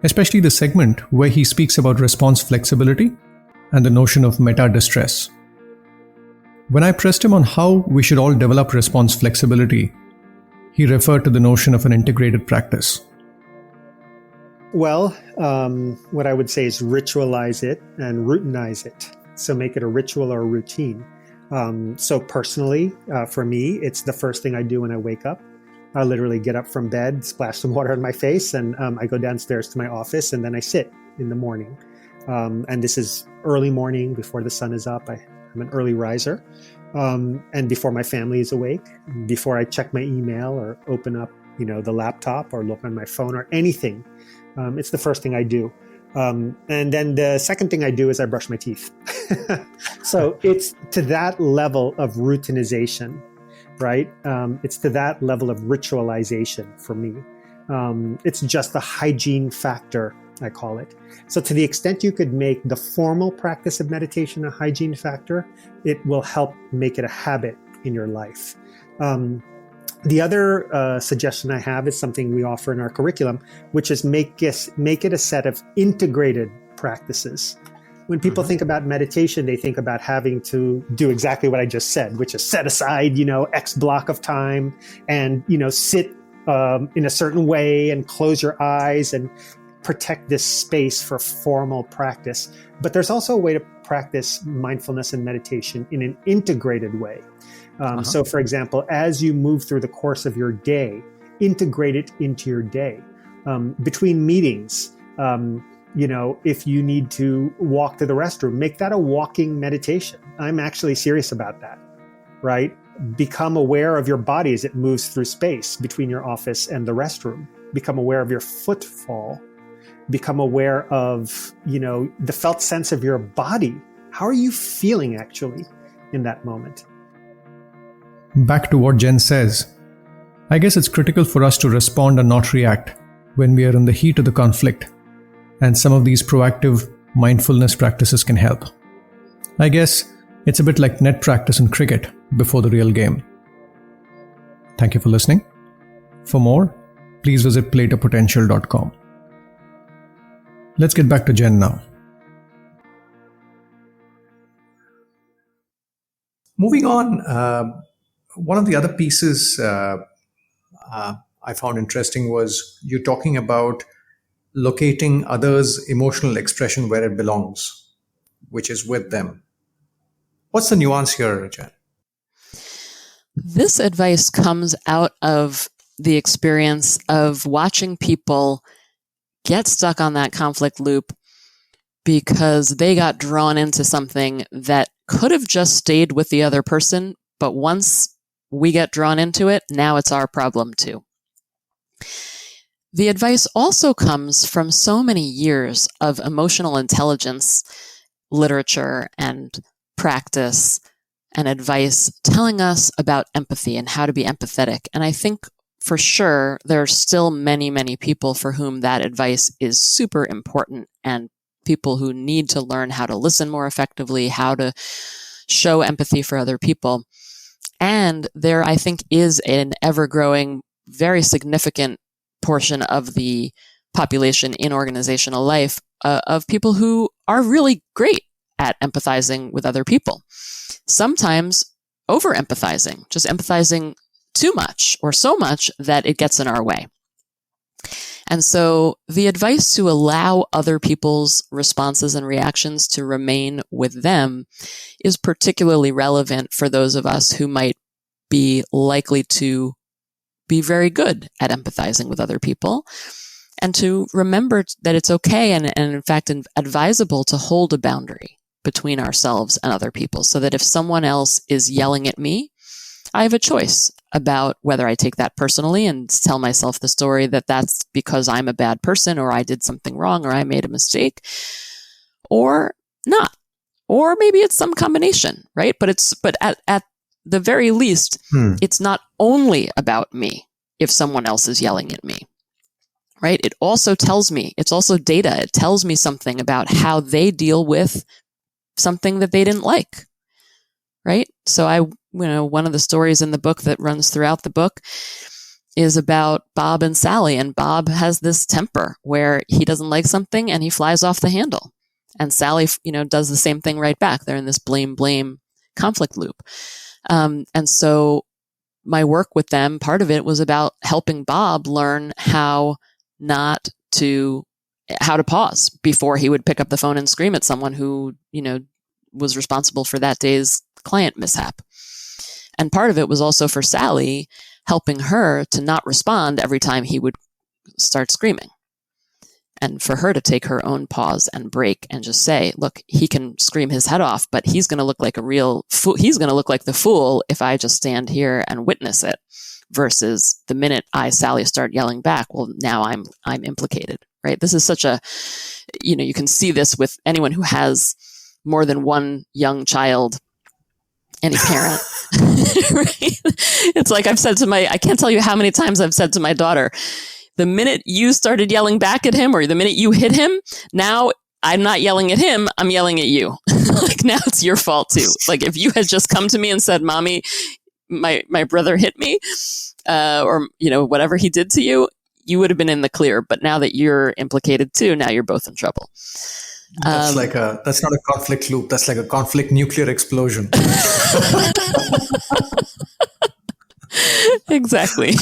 Especially the segment where he speaks about response flexibility and the notion of meta-distress. When I pressed him on how we should all develop response flexibility, he referred to the notion of an integrated practice. Well, what I would say is ritualize it and routinize it. So make it a ritual or a routine. So personally, for me, it's the first thing I do when I wake up. I literally get up from bed, splash some water on my face, and I go downstairs to my office, and then I sit in the morning. And this is early morning before the sun is up. I'm an early riser. And before my family is awake, before I check my email or open up, the laptop or look on my phone or anything, it's the first thing I do. And then the second thing I do is I brush my teeth. So it's to that level of routinization, right? It's to that level of ritualization for me. It's just the hygiene factor, I call it. So to the extent you could make the formal practice of meditation a hygiene factor, it will help make it a habit in your life. The other suggestion I have is something we offer in our curriculum, which is make it a set of integrated practices. When people think about meditation, they think about having to do exactly what I just said, which is set aside, X block of time and, sit in a certain way and close your eyes and protect this space for formal practice. But there's also a way to practice mindfulness and meditation in an integrated way. So, for example, as you move through the course of your day, integrate it into your day. Between meetings, if you need to walk to the restroom, make that a walking meditation. I'm actually serious about that, right? Become aware of your body as it moves through space between your office and the restroom. Become aware of your footfall. Become aware of, the felt sense of your body. How are you feeling actually in that moment? Back to what Jen says, I guess it's critical for us to respond and not react when we are in the heat of the conflict, and some of these proactive mindfulness practices can help. I guess it's a bit like net practice in cricket before the real game. Thank you for listening. For more, please visit playtopotential.com. Let's get back to Jen now. Moving on, one of the other pieces I found interesting was you talking about locating others' emotional expression where it belongs, which is with them. What's the nuance here, Jen? This advice comes out of the experience of watching people get stuck on that conflict loop because they got drawn into something that could have just stayed with the other person, but once we get drawn into it, now it's our problem too. The advice also comes from so many years of emotional intelligence literature and practice and advice telling us about empathy and how to be empathetic. And I think for sure there are still many, many people for whom that advice is super important, and people who need to learn how to listen more effectively, how to show empathy for other people. And there, I think, is an ever-growing, very significant portion of the population in organizational life of people who are really great at empathizing with other people. Sometimes over-empathizing, just empathizing too much or so much that it gets in our way. And so the advice to allow other people's responses and reactions to remain with them is particularly relevant for those of us who might be likely to be very good at empathizing with other people, and to remember that it's okay and in fact advisable to hold a boundary between ourselves and other people, so that if someone else is yelling at me, I have a choice about whether I take that personally and tell myself the story that that's because I'm a bad person, or I did something wrong, or I made a mistake, or not. Or maybe it's some combination, right? But at the very least, it's not only about me if someone else is yelling at me, right? It also tells me, it's also data. It tells me something about how they deal with something that they didn't like, right? So one of the stories in the book that runs throughout the book is about Bob and Sally. And Bob has this temper where he doesn't like something and he flies off the handle. And Sally, does the same thing right back. They're in this blame conflict loop. And so my work with them, part of it was about helping Bob learn how to pause before he would pick up the phone and scream at someone who, was responsible for that day's client mishap. And part of it was also for Sally, helping her to not respond every time he would start screaming. And for her to take her own pause and break and just say, look, he can scream his head off, but he's going to look like a real fool. He's going to look like the fool if I just stand here and witness it, versus the minute Sally, start yelling back, well, now I'm implicated, right? This is such a, you can see this with anyone who has more than one young child any parent. Right? It's like I can't tell you how many times I've said to my daughter, the minute you started yelling back at him or the minute you hit him, now I'm not yelling at him, I'm yelling at you. Like now it's your fault too. Like if you had just come to me and said, Mommy, my brother hit me, or, whatever he did to you, you would have been in the clear. But now that you're implicated too, now you're both in trouble. That's not a conflict loop. That's like a conflict nuclear explosion. Exactly.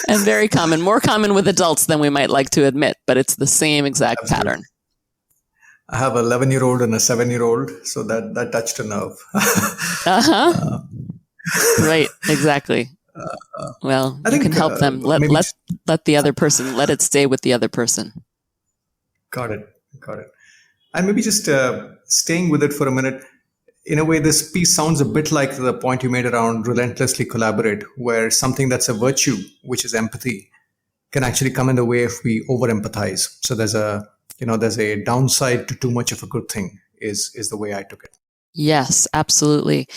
And very common, more common with adults than we might like to admit, but it's the same exact pattern. I have an 11-year-old and a 7-year-old, so that touched a nerve. Right, exactly. Well, I think you can help them. Let the other person, let it stay with the other person. Got it. And maybe just staying with it for a minute, in a way, this piece sounds a bit like the point you made around relentlessly collaborate, where something that's a virtue, which is empathy, can actually come in the way if we over-empathize. So there's a downside to too much of a good thing is the way I took it. Yes, absolutely.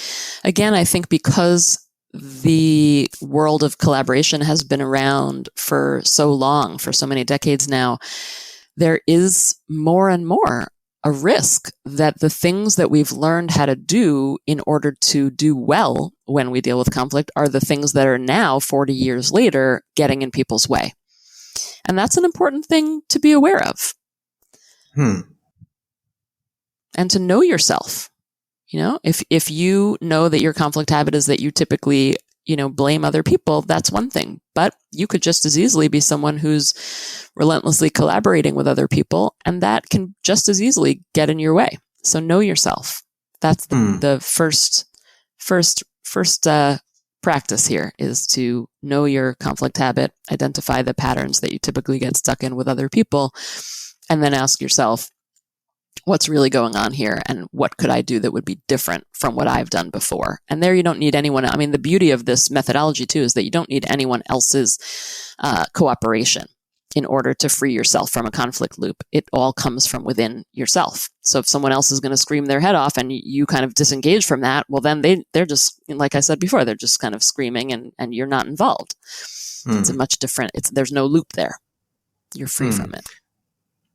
Again, I think because the world of collaboration has been around for so long, for so many decades now, there is more and more a risk that the things that we've learned how to do in order to do well when we deal with conflict are the things that are now, 40 years later, getting in people's way. And that's an important thing to be aware of. And to know yourself. If you know that your conflict habit is that you typically, blame other people, that's one thing. But you could just as easily be someone who's relentlessly collaborating with other people, and that can just as easily get in your way. So know yourself. That's the first practice here, is to know your conflict habit, identify the patterns that you typically get stuck in with other people, and then ask yourself, what's really going on here, and what could I do that would be different from what I've done before? And there you don't need anyone. I mean, the beauty of this methodology too is that you don't need anyone else's cooperation in order to free yourself from a conflict loop. It all comes from within yourself. So if someone else is going to scream their head off and you kind of disengage from that, well, then they're just, like I said before, they're just kind of screaming and you're not involved. It's a much different, there's no loop there. You're free from it.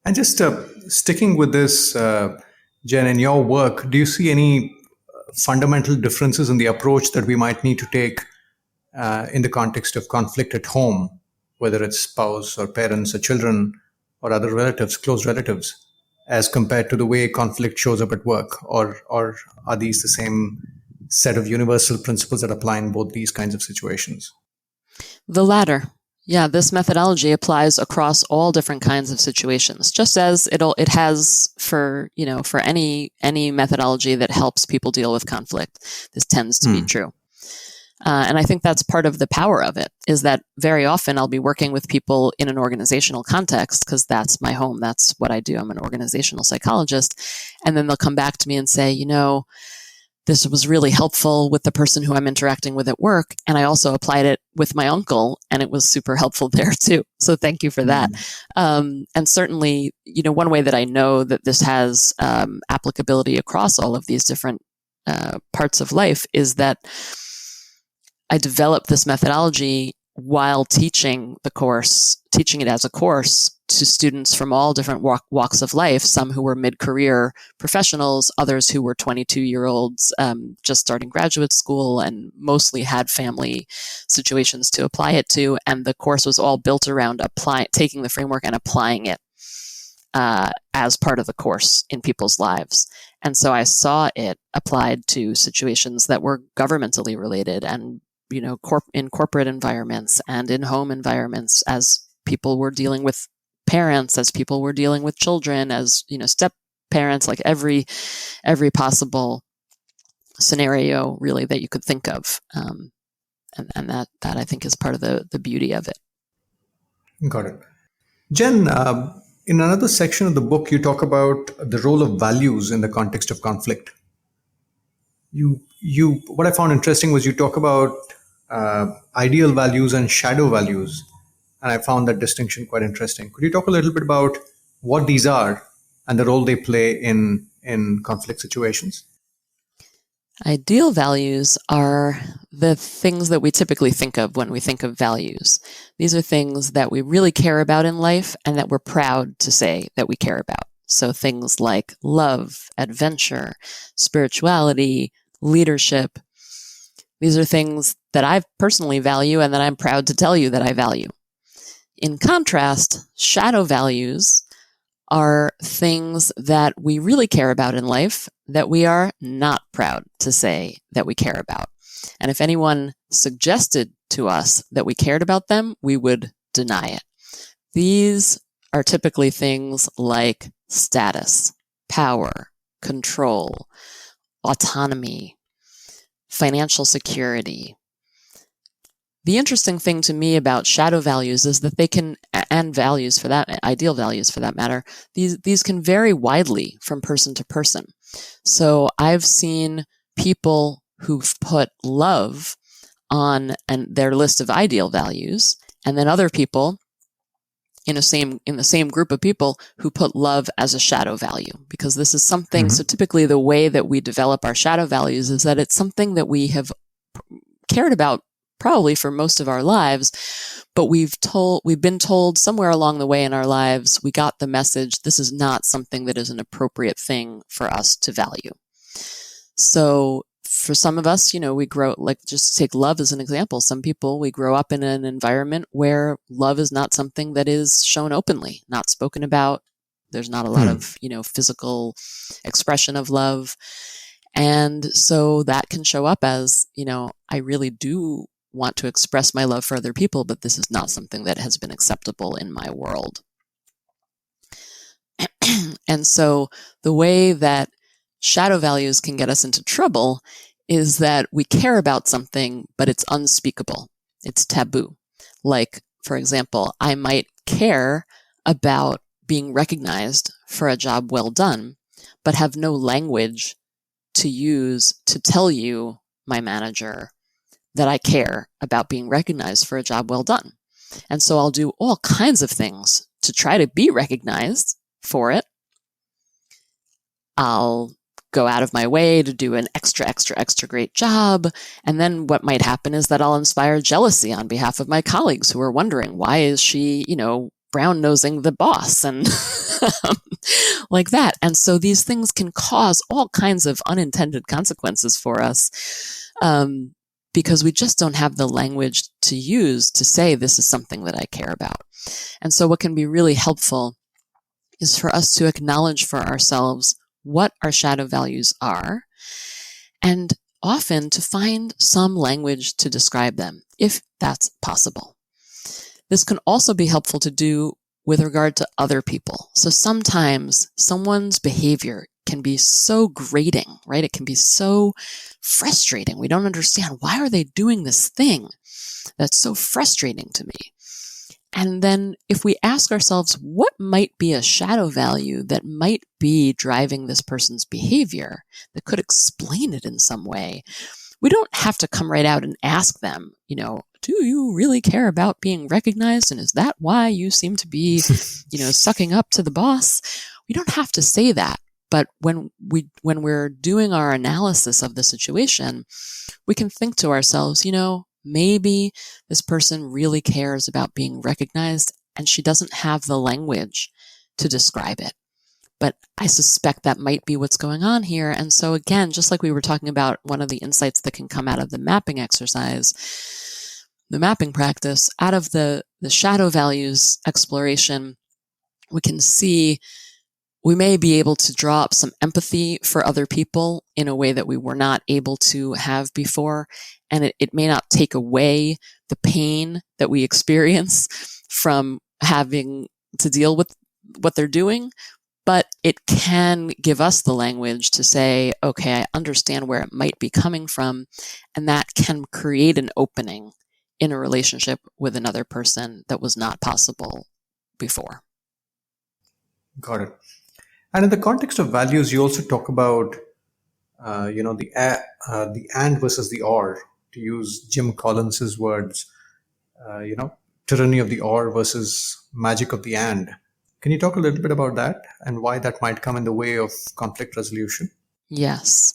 And just sticking with this, Jen, in your work, do you see any fundamental differences in the approach that we might need to take in the context of conflict at home, whether it's spouse or parents or children or other relatives, close relatives, as compared to the way conflict shows up at work? Or are these the same set of universal principles that apply in both these kinds of situations? The latter. Yeah, this methodology applies across all different kinds of situations, just as it has for any methodology that helps people deal with conflict. This tends to be true. And I think that's part of the power of it, is that very often I'll be working with people in an organizational context, because that's my home. That's what I do. I'm an organizational psychologist. And then they'll come back to me and say, this was really helpful with the person who I'm interacting with at work. And I also applied it with my uncle, and it was super helpful there too. So thank you for that. And certainly, one way that I know that this has applicability across all of these different parts of life is that I developed this methodology while teaching it as a course to students from all different walks of life, some who were mid-career professionals, others who were 22-year-olds just starting graduate school and mostly had family situations to apply it to. And the course was all built around taking the framework and applying it as part of the course in people's lives. And so I saw it applied to situations that were governmentally related and in corporate environments and in home environments, as people were dealing with parents, as people were dealing with children, as step parents, like every possible scenario really that you could think of, and that I think is part of the beauty of it. Got it. Jen, in another section of the book, you talk about the role of values in the context of conflict. What I found interesting was you talk about ideal values and shadow values. And I found that distinction quite interesting. Could you talk a little bit about what these are and the role they play in conflict situations? Ideal values are the things that we typically think of when we think of values. These are things that we really care about in life and that we're proud to say that we care about. So things like love, adventure, spirituality, leadership. These are things that I personally value and that I'm proud to tell you that I value. In contrast, shadow values are things that we really care about in life that we are not proud to say that we care about. And if anyone suggested to us that we cared about them, we would deny it. These are typically things like status, power, control, autonomy, financial security. The interesting thing to me about shadow values is that they can, and values for that, ideal values for that matter, these can vary widely from person to person. So I've seen people who've put love on their list of ideal values, and then other people in the same group of people who put love as a shadow value, because this is something, so typically the way that we develop our shadow values is that it's something that we have cared about probably for most of our lives, but we've been told somewhere along the way in our lives, we got the message, this is not something that is an appropriate thing for us to value. So for some of us, we grow, like just to take love as an example, some people, we grow up in an environment where love is not something that is shown openly, not spoken about. There's not a lot of, physical expression of love. And so that can show up as, I really do want to express my love for other people, but this is not something that has been acceptable in my world. And so the way that shadow values can get us into trouble is that we care about something, but it's unspeakable. It's taboo. Like, for example, I might care about being recognized for a job well done, but have no language to use to tell you, my manager, that I care about being recognized for a job well done. And so I'll do all kinds of things to try to be recognized for it. I'll go out of my way to do an extra great job. And then what might happen is that I'll inspire jealousy on behalf of my colleagues who are wondering, why is she, brown-nosing the boss and like that. And so these things can cause all kinds of unintended consequences for us. Because we just don't have the language to use to say this is something that I care about. And so what can be really helpful is for us to acknowledge for ourselves what our shadow values are, and often to find some language to describe them, if that's possible. This can also be helpful to do with regard to other people. So sometimes someone's behavior can be so grating, right? It can be so frustrating. We don't understand, why are they doing this thing that's so frustrating to me? And then if we ask ourselves, what might be a shadow value that might be driving this person's behavior that could explain it in some way? We don't have to come right out and ask them, do you really care about being recognized? And is that why you seem to be, sucking up to the boss? We don't have to say that. But when we're doing our analysis of the situation, we can think to ourselves, maybe this person really cares about being recognized and she doesn't have the language to describe it. But I suspect that might be what's going on here. And so again, just like we were talking about, one of the insights that can come out of the mapping exercise, the mapping practice, out of the shadow values exploration, we can see we may be able to draw up some empathy for other people in a way that we were not able to have before. And it may not take away the pain that we experience from having to deal with what they're doing, but it can give us the language to say, okay, I understand where it might be coming from, and that can create an opening in a relationship with another person that was not possible before. Got it. And in the context of values, you also talk about, the and versus the or, to use Jim Collins's words, tyranny of the or versus magic of the and. Can you talk a little bit about that and why that might come in the way of conflict resolution? Yes.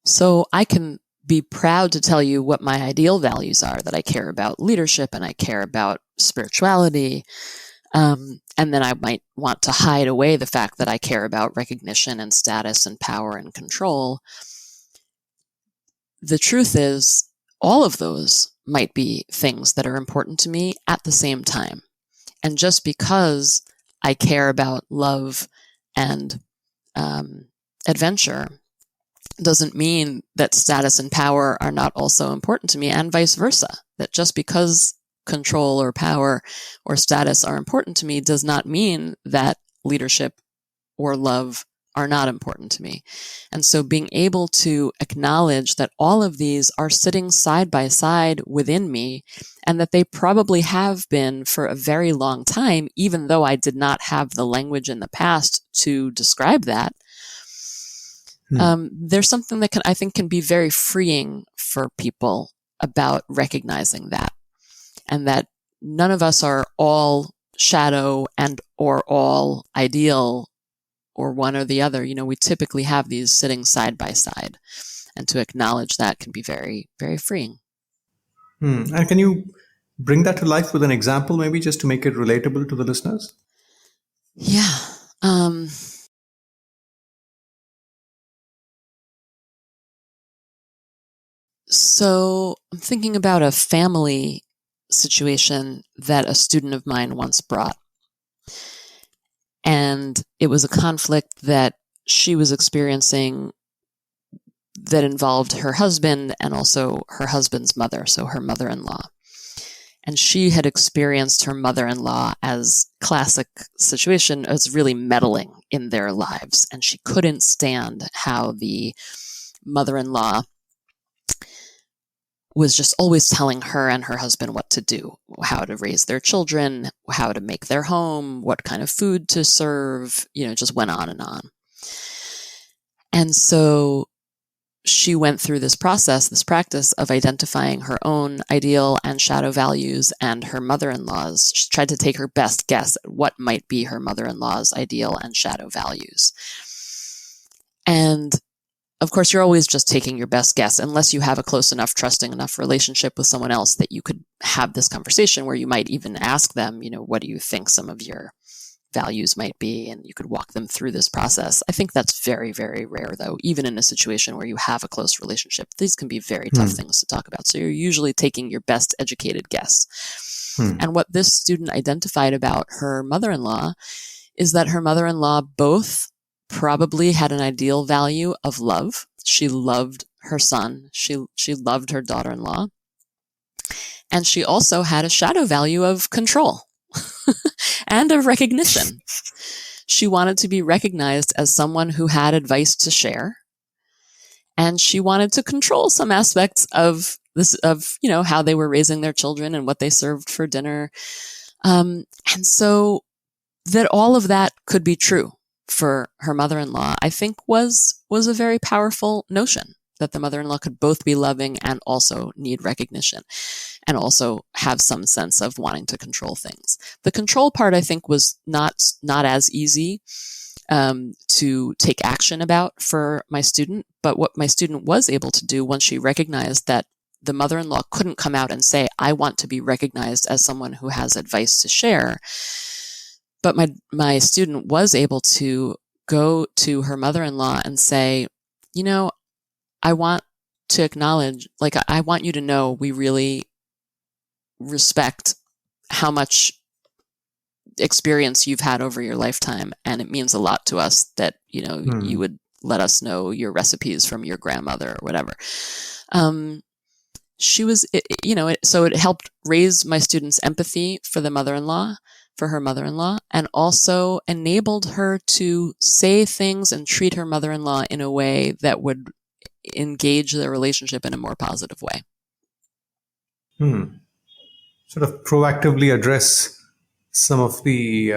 So I can be proud to tell you what my ideal values are, that I care about leadership and I care about spirituality. And then I might want to hide away the fact that I care about recognition and status and power and control. The truth is, all of those might be things that are important to me at the same time. And just because I care about love and adventure doesn't mean that status and power are not also important to me, and vice versa. That just because control or power or status are important to me does not mean that leadership or love are not important to me. And so being able to acknowledge that all of these are sitting side by side within me, and that they probably have been for a very long time, even though I did not have the language in the past to describe that. There's something that I think can be very freeing for people about recognizing that, and that none of us are all shadow and or all ideal or one or the other. We typically have these sitting side by side, and to acknowledge that can be very, very freeing. And can you bring that to life with an example, maybe, just to make it relatable to the listeners? Yeah. So I'm thinking about a family situation that a student of mine once brought. And it was a conflict that she was experiencing that involved her husband and also her husband's mother, so her mother-in-law. And she had experienced her mother-in-law as classic situation as really meddling in their lives. And she couldn't stand how the mother-in-law was just always telling her and her husband what to do, how to raise their children, how to make their home, what kind of food to serve, just went on and on. And so she went through this practice of identifying her own ideal and shadow values and her mother-in-law's. She tried to take her best guess at what might be her mother-in-law's ideal and shadow values. And of course, you're always just taking your best guess unless you have a close enough, trusting enough relationship with someone else that you could have this conversation where you might even ask them, what do you think some of your values might be? And you could walk them through this process. I think that's very, very rare, though, even in a situation where you have a close relationship. These can be very tough things to talk about. So you're usually taking your best educated guess. And what this student identified about her mother-in-law is that her mother-in-law both probably had an ideal value of love. She loved her son. She loved her daughter-in-law. And she also had a shadow value of control and of recognition. She wanted to be recognized as someone who had advice to share. And she wanted to control some aspects of this, how they were raising their children and what they served for dinner. And so that all of that could be true for her mother-in-law, I think was a very powerful notion, that the mother-in-law could both be loving and also need recognition and also have some sense of wanting to control things. The control part, I think, was not as easy to take action about for my student. But what my student was able to do once she recognized that the mother-in-law couldn't come out and say, I want to be recognized as someone who has advice to share. But my student was able to go to her mother-in-law and say, I want to acknowledge, I want you to know we really respect how much experience you've had over your lifetime. And it means a lot to us that, you would let us know your recipes from your grandmother or whatever. So it helped raise my student's empathy for her mother-in-law, and also enabled her to say things and treat her mother-in-law in a way that would engage their relationship in a more positive way. Sort of proactively address some of the,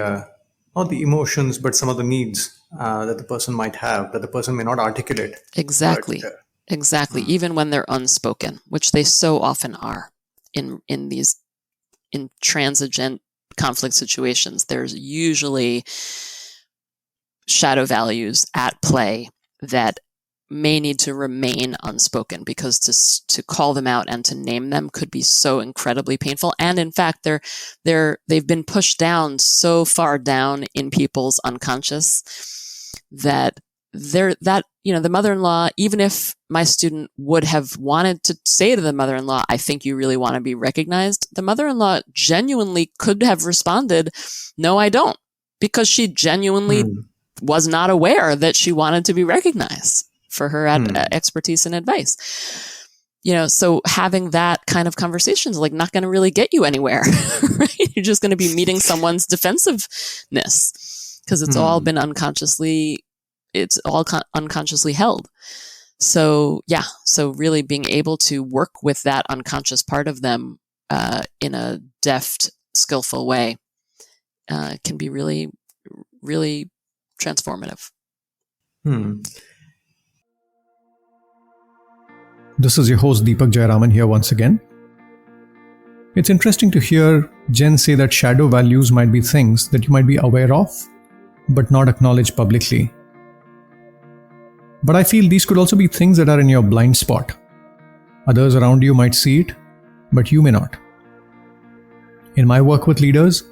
not the emotions, but some of the needs that the person might have, that the person may not articulate. Exactly. Exactly. Even when they're unspoken, which they so often are in these intransigent conflict situations. There's usually shadow values at play that may need to remain unspoken, because to call them out and to name them could be so incredibly painful. And in fact, they've been pushed down so far down in people's unconscious that the mother-in-law, even if my student would have wanted to say to the mother-in-law, I think you really want to be recognized, the mother-in-law genuinely could have responded, no, I don't, because she genuinely was not aware that she wanted to be recognized for her expertise and advice. So having that kind of conversation is not going to really get you anywhere, right? You're just going to be meeting someone's defensiveness because it's all been unconsciously held. So really being able to work with that unconscious part of them in a deft, skillful way can be really, really transformative. This is your host Deepak Jayaraman here once again. It's interesting to hear Jen say that shadow values might be things that you might be aware of, but not acknowledge publicly. But I feel these could also be things that are in your blind spot. Others around you might see it, but you may not. In my work with leaders,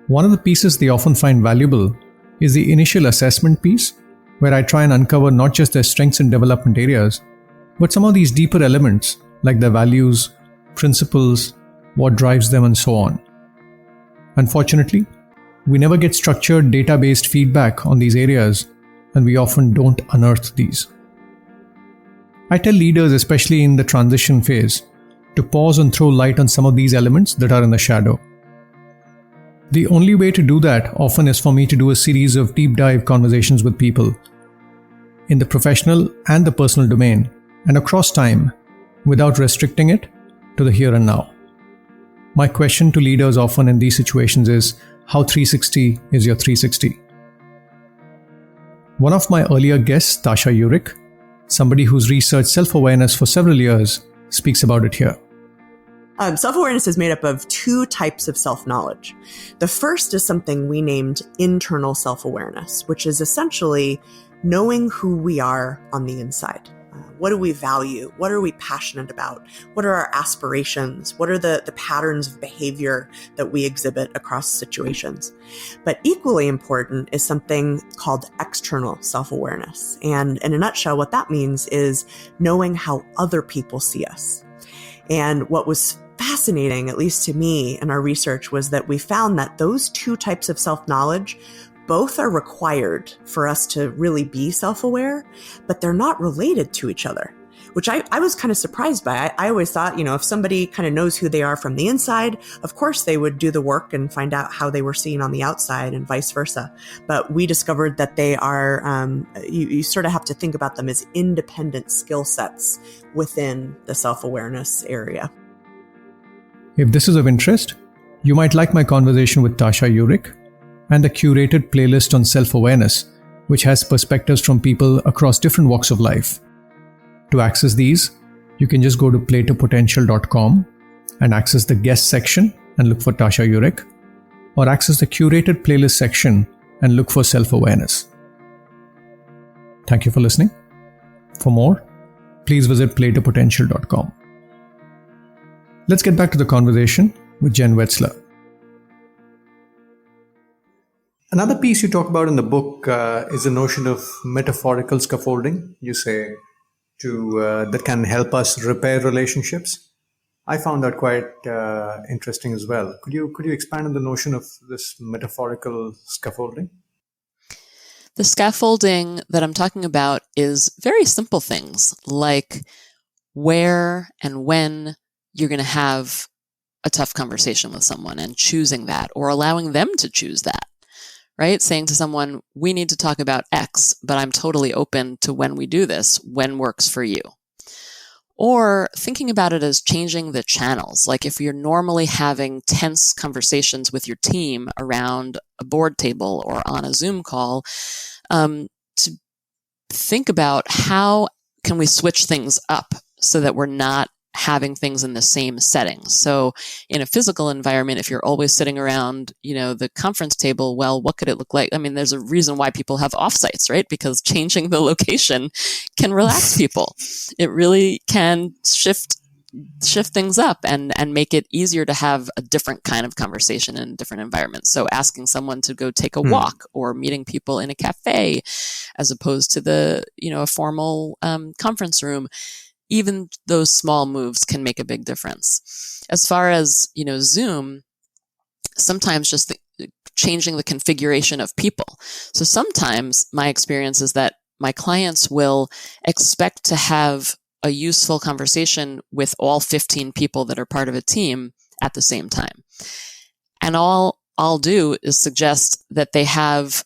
one of the pieces they often find valuable is the initial assessment piece, where I try and uncover not just their strengths and development areas, but some of these deeper elements like their values, principles, what drives them, and so on. Unfortunately, we never get structured data-based feedback on these areas, and we often don't unearth these. I tell leaders, especially in the transition phase, to pause and throw light on some of these elements that are in the shadow. The only way to do that often is for me to do a series of deep dive conversations with people in the professional and the personal domain, and across time, without restricting it to the here and now. My question to leaders often in these situations is, how 360 is your 360? One of my earlier guests, Tasha Eurich, somebody who's researched self-awareness for several years, speaks about it here. Self-awareness is made up of two types of self-knowledge. The first is something we named internal self-awareness, which is essentially knowing who we are on the inside. What do we value? What are we passionate about? What are our aspirations? What are the patterns of behavior that we exhibit across situations? But equally important is something called external self-awareness. And in a nutshell, what that means is knowing how other people see us. And what was fascinating, at least to me in our research, was that we found that those two types of self-knowledge both are required for us to really be self-aware, but they're not related to each other, which I was kind of surprised by. I always thought, if somebody kind of knows who they are from the inside, of course they would do the work and find out how they were seen on the outside and vice versa. But we discovered that they are, you sort of have to think about them as independent skill sets within the self-awareness area. If this is of interest, you might like my conversation with Tasha Eurich and the curated playlist on self-awareness, which has perspectives from people across different walks of life. To access these, you can just go to playtopotential.com and access the guest section and look for Tasha Eurich, or access the curated playlist section and look for self-awareness. Thank you for listening. For more, please visit playtopotential.com. Let's get back to the conversation with Jen Wetzler. Another piece you talk about in the book is the notion of metaphorical scaffolding, you say, that can help us repair relationships. I found that quite interesting as well. Could you expand on the notion of this metaphorical scaffolding? The scaffolding that I'm talking about is very simple things like where and when you're going to have a tough conversation with someone and choosing that, or allowing them to choose that. Right? Saying to someone, we need to talk about X, but I'm totally open to when we do this, when works for you. Or thinking about it as changing the channels. Like if you're normally having tense conversations with your team around a board table or on a Zoom call, to think about how can we switch things up so that we're not having things in the same setting. So in a physical environment, if you're always sitting around, the conference table, well, what could it look like? I mean, there's a reason why people have offsites, right? Because changing the location can relax people. It really can shift things up and make it easier to have a different kind of conversation in different environments. So asking someone to go take a walk or meeting people in a cafe as opposed to a formal conference room, even those small moves can make a big difference. As far as, Zoom, sometimes just changing the configuration of people. So sometimes my experience is that my clients will expect to have a useful conversation with all 15 people that are part of a team at the same time. And all I'll do is suggest that they have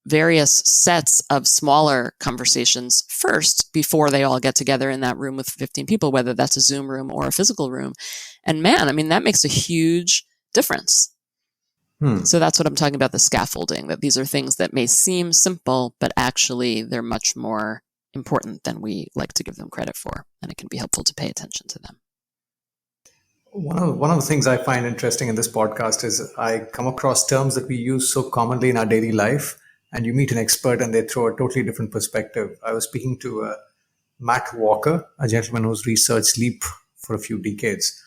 various sets of smaller conversations first before they all get together in that room with 15 people, whether that's a Zoom room or a physical room. And man, I mean, that makes a huge difference. So that's what I'm talking about, the scaffolding, that these are things that may seem simple, but actually they're much more important than we like to give them credit for. And it can be helpful to pay attention to them. One of the things I find interesting in this podcast is I come across terms that we use so commonly in our daily life, and you meet an expert and they throw a totally different perspective. I was speaking to Matt Walker, a gentleman who's researched sleep for a few decades.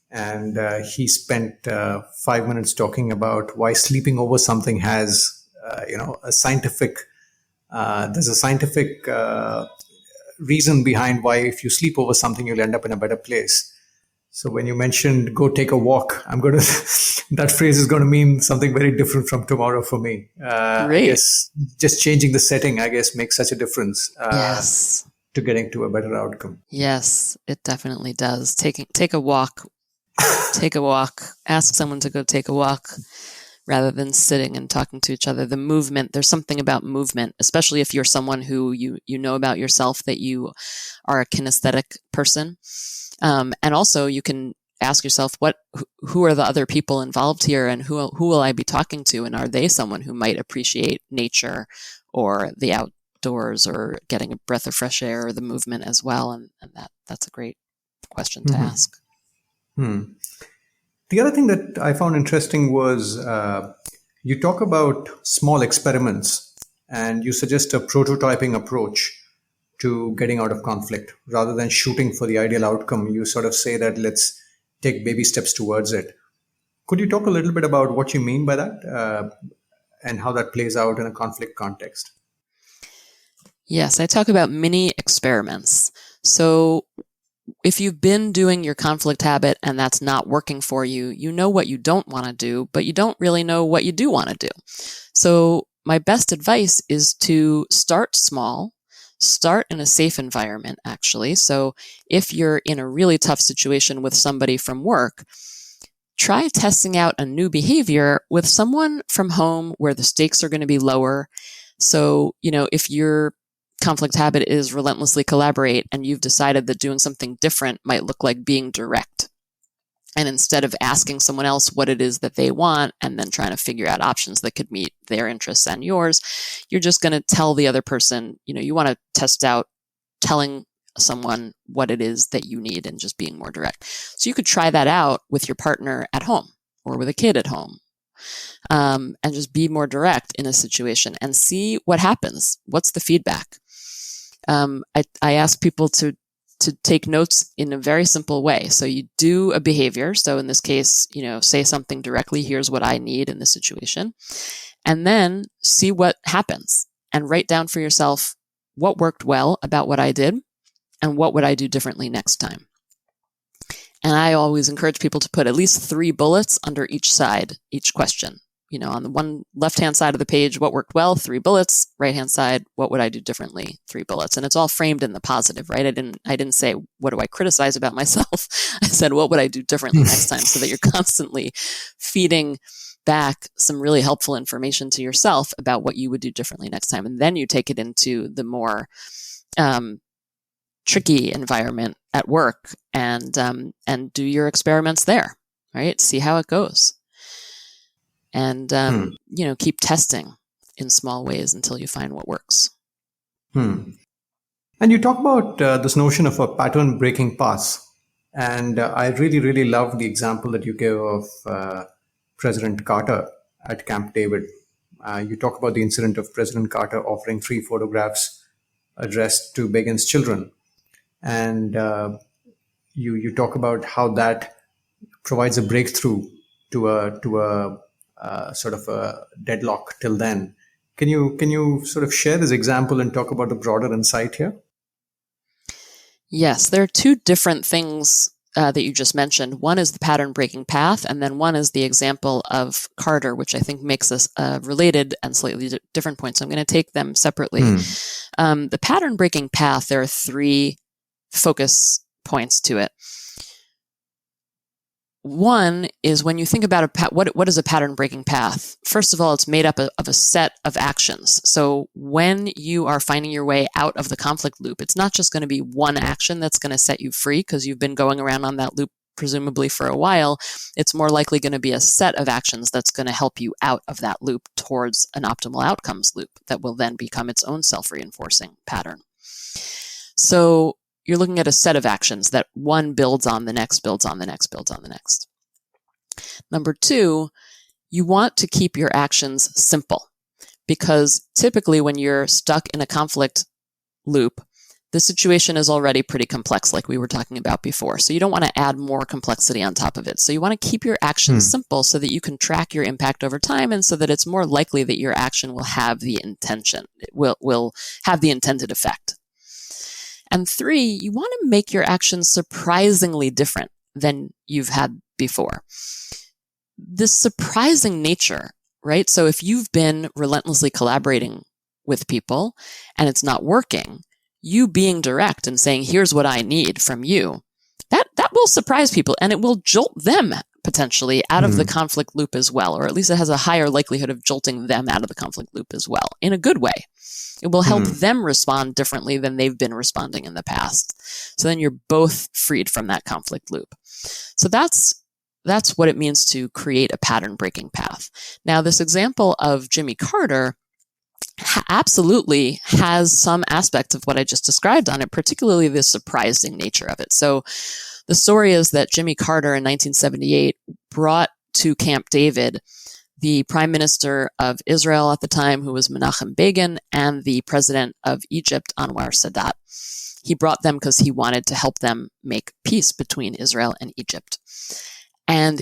And he spent 5 minutes talking about why sleeping over something has, a scientific, there's a scientific reason behind why if you sleep over something, you'll end up in a better place. So when you mentioned go take a walk, that phrase is going to mean something very different from tomorrow for me. I guess just changing the setting, makes such a difference. Yes. To getting to a better outcome. Yes, it definitely does. Take a walk. Take a walk. Ask someone to go take a walk rather than sitting and talking to each other. The movement, there's something about movement, especially if you're someone who you know about yourself that you are a kinesthetic person. And also you can ask yourself, who are the other people involved here, and who will I be talking to? And are they someone who might appreciate nature or the outdoors or getting a breath of fresh air or the movement as well? And that's a great question to ask. The other thing that I found interesting was you talk about small experiments and you suggest a prototyping approach to getting out of conflict. Rather than shooting for the ideal outcome, you sort of say that let's take baby steps towards it. Could you talk a little bit about what you mean by that and how that plays out in a conflict context? Yes, I talk about mini experiments. So if you've been doing your conflict habit and that's not working for you, you know what you don't want to do, but you don't really know what you do want to do. So my best advice is to start small. Start in a safe environment, actually. So if you're in a really tough situation with somebody from work, try testing out a new behavior with someone from home where the stakes are going to be lower. So, if your conflict habit is relentlessly collaborate and you've decided that doing something different might look like being direct. And instead of asking someone else what it is that they want and then trying to figure out options that could meet their interests and yours, you're just going to tell the other person, you want to test out telling someone what it is that you need and just being more direct. So you could try that out with your partner at home or with a kid at home, and just be more direct in a situation and see what happens. What's the feedback? I ask people to take notes in a very simple way. So you do a behavior. So in this case, say something directly, here's what I need in this situation. And then see what happens and write down for yourself what worked well about what I did and what would I do differently next time. And I always encourage people to put at least 3 bullets under each side, each question. On the one left-hand side of the page, what worked well, 3 bullets. Right-hand side, what would I do differently, 3 bullets. And it's all framed in the positive, right? I didn't say, what do I criticize about myself? I said, what would I do differently next time? So that you're constantly feeding back some really helpful information to yourself about what you would do differently next time. And then you take it into the more tricky environment at work and do your experiments there, right? See how it goes. And, keep testing in small ways until you find what works. And you talk about this notion of a pattern breaking pass. And I really, really love the example that you gave of President Carter at Camp David. You talk about the incident of President Carter offering 3 photographs addressed to Begin's children. And you talk about how that provides a breakthrough to a sort of a deadlock till then. Can you sort of share this example and talk about the broader insight here? Yes, there are 2 different things that you just mentioned. One is the pattern breaking path, and then one is the example of Carter, which I think makes us related and slightly different points. So I'm going to take them separately. The pattern breaking path, there are 3 focus points to it. One is when you think about what is a pattern breaking path? First of all, it's made up of a set of actions. So when you are finding your way out of the conflict loop, it's not just going to be one action that's going to set you free because you've been going around on that loop presumably for a while. It's more likely going to be a set of actions that's going to help you out of that loop towards an optimal outcomes loop that will then become its own self-reinforcing pattern. So you're looking at a set of actions that one builds on the next, builds on the next, builds on the next. Number 2, you want to keep your actions simple because typically when you're stuck in a conflict loop, the situation is already pretty complex like we were talking about before. So you don't want to add more complexity on top of it. So you want to keep your actions simple so that you can track your impact over time and so that it's more likely that your action will have the intention, it will have the intended effect. And 3, you want to make your actions surprisingly different than you've had before. This surprising nature, right? So if you've been relentlessly collaborating with people and it's not working, you being direct and saying, here's what I need from you, that will surprise people and it will jolt them potentially out of the conflict loop as well, or at least it has a higher likelihood of jolting them out of the conflict loop as well, in a good way. It will help them respond differently than they've been responding in the past. So then you're both freed from that conflict loop. So that's what it means to create a pattern-breaking path. Now, this example of Jimmy Carter absolutely has some aspects of what I just described on it, particularly the surprising nature of it. So the story is that Jimmy Carter in 1978 brought to Camp David the prime minister of Israel at the time, who was Menachem Begin, and the president of Egypt, Anwar Sadat. He brought them because he wanted to help them make peace between Israel and Egypt. And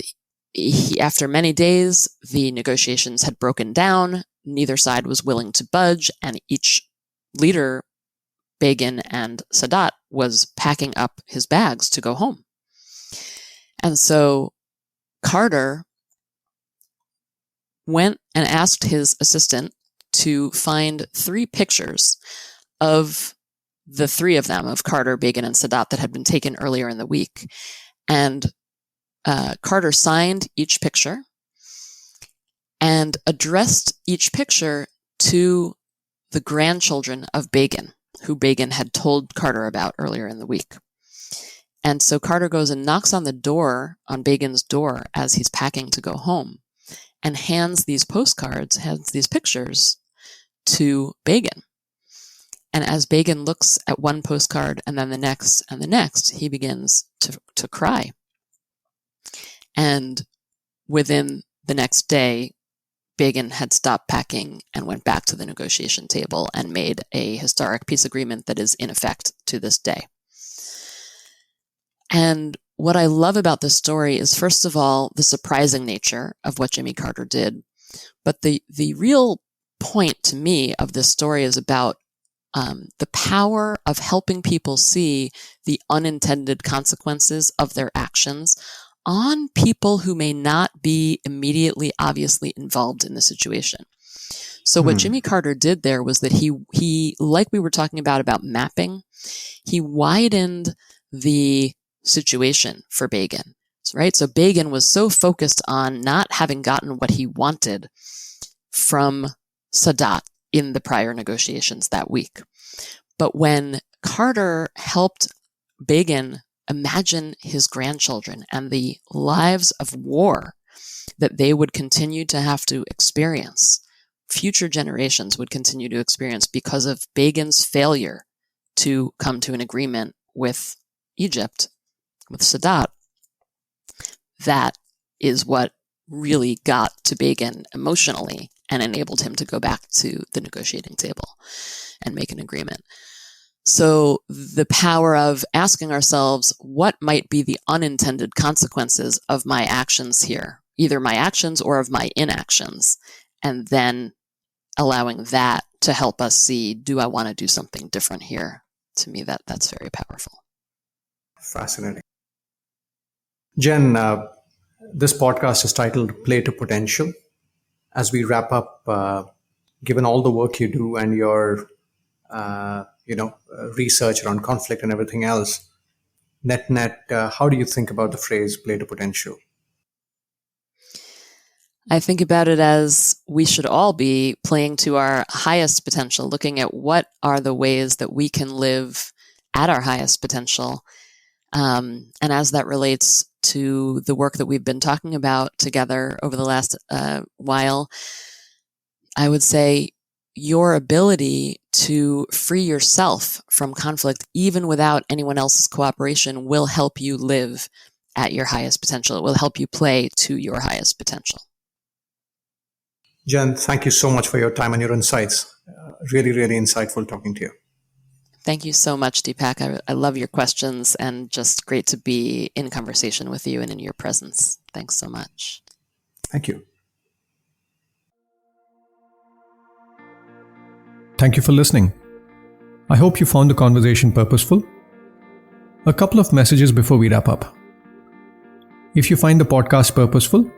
after many days, the negotiations had broken down. Neither side was willing to budge, and each leader, Begin and Sadat, was packing up his bags to go home. And so Carter went and asked his assistant to find 3 pictures of the 3 of them, of Carter, Begin, and Sadat, that had been taken earlier in the week. And Carter signed each picture and addressed each picture to the grandchildren of Begin, who Begin had told Carter about earlier in the week. And so Carter goes and knocks on the door, on Begin's door, as he's packing to go home, and hands these postcards, hands these pictures to Begin. And as Begin looks at one postcard and then the next and the next, he begins to cry. And within the next day, Begin had stopped packing and went back to the negotiation table and made a historic peace agreement that is in effect to this day. And what I love about this story is, first of all, the surprising nature of what Jimmy Carter did. But the real point to me of this story is about the power of helping people see the unintended consequences of their actions on people who may not be immediately obviously involved in the situation. So what Jimmy Carter did there was that he, like we were talking about mapping, he widened the situation for Begin, right? So Begin was so focused on not having gotten what he wanted from Sadat in the prior negotiations that week. But when Carter helped Begin imagine his grandchildren and the lives of war that they would continue to have to experience, future generations would continue to experience because of Begin's failure to come to an agreement with Egypt, with Sadat, that is what really got to Begin emotionally and enabled him to go back to the negotiating table and make an agreement. So the power of asking ourselves, what might be the unintended consequences of my actions here, either my actions or of my inactions, and then allowing that to help us see, do I want to do something different here? To me, that's very powerful. Fascinating. Jen, this podcast is titled Play to Potential. As we wrap up, given all the work you do and your research around conflict and everything else, net, how do you think about the phrase play to potential? I think about it as we should all be playing to our highest potential, looking at what are the ways that we can live at our highest potential. And as that relates to the work that we've been talking about together over the last while, I would say your ability to free yourself from conflict, even without anyone else's cooperation, will help you live at your highest potential. It will help you play to your highest potential. Jen, thank you so much for your time and your insights. Really, really insightful talking to you. Thank you so much, Deepak. I love your questions and just great to be in conversation with you and in your presence. Thanks so much. Thank you. Thank you for listening. I hope you found the conversation purposeful. A couple of messages before we wrap up. If you find the podcast purposeful,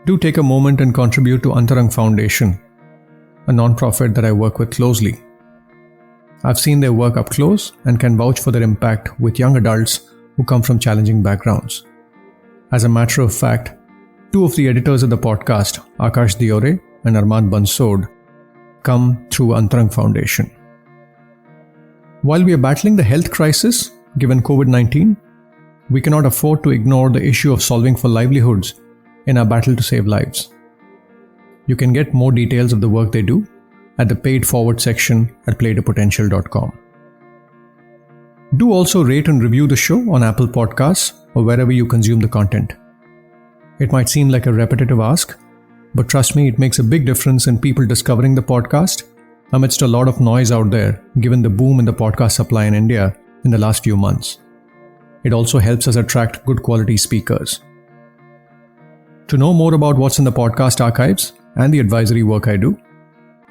do take a moment and contribute to Antarang Foundation, a nonprofit that I work with closely. I've seen their work up close and can vouch for their impact with young adults who come from challenging backgrounds. As a matter of fact, two of the editors of the podcast, Akash Diore and Armand Bansod, come through Antarang Foundation. While we are battling the health crisis given COVID-19, we cannot afford to ignore the issue of solving for livelihoods in our battle to save lives. You can get more details of the work they do at the paid forward section at playtopotential.com. Do also rate and review the show on Apple Podcasts or wherever you consume the content. It might seem like a repetitive ask, but trust me, it makes a big difference in people discovering the podcast amidst a lot of noise out there, given the boom in the podcast supply in India in the last few months. It also helps us attract good quality speakers. To know more about what's in the podcast archives and the advisory work I do,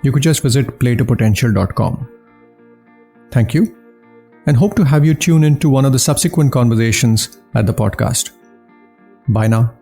you could just visit playtopotential.com. Thank you, and hope to have you tune into one of the subsequent conversations at the podcast. Bye now.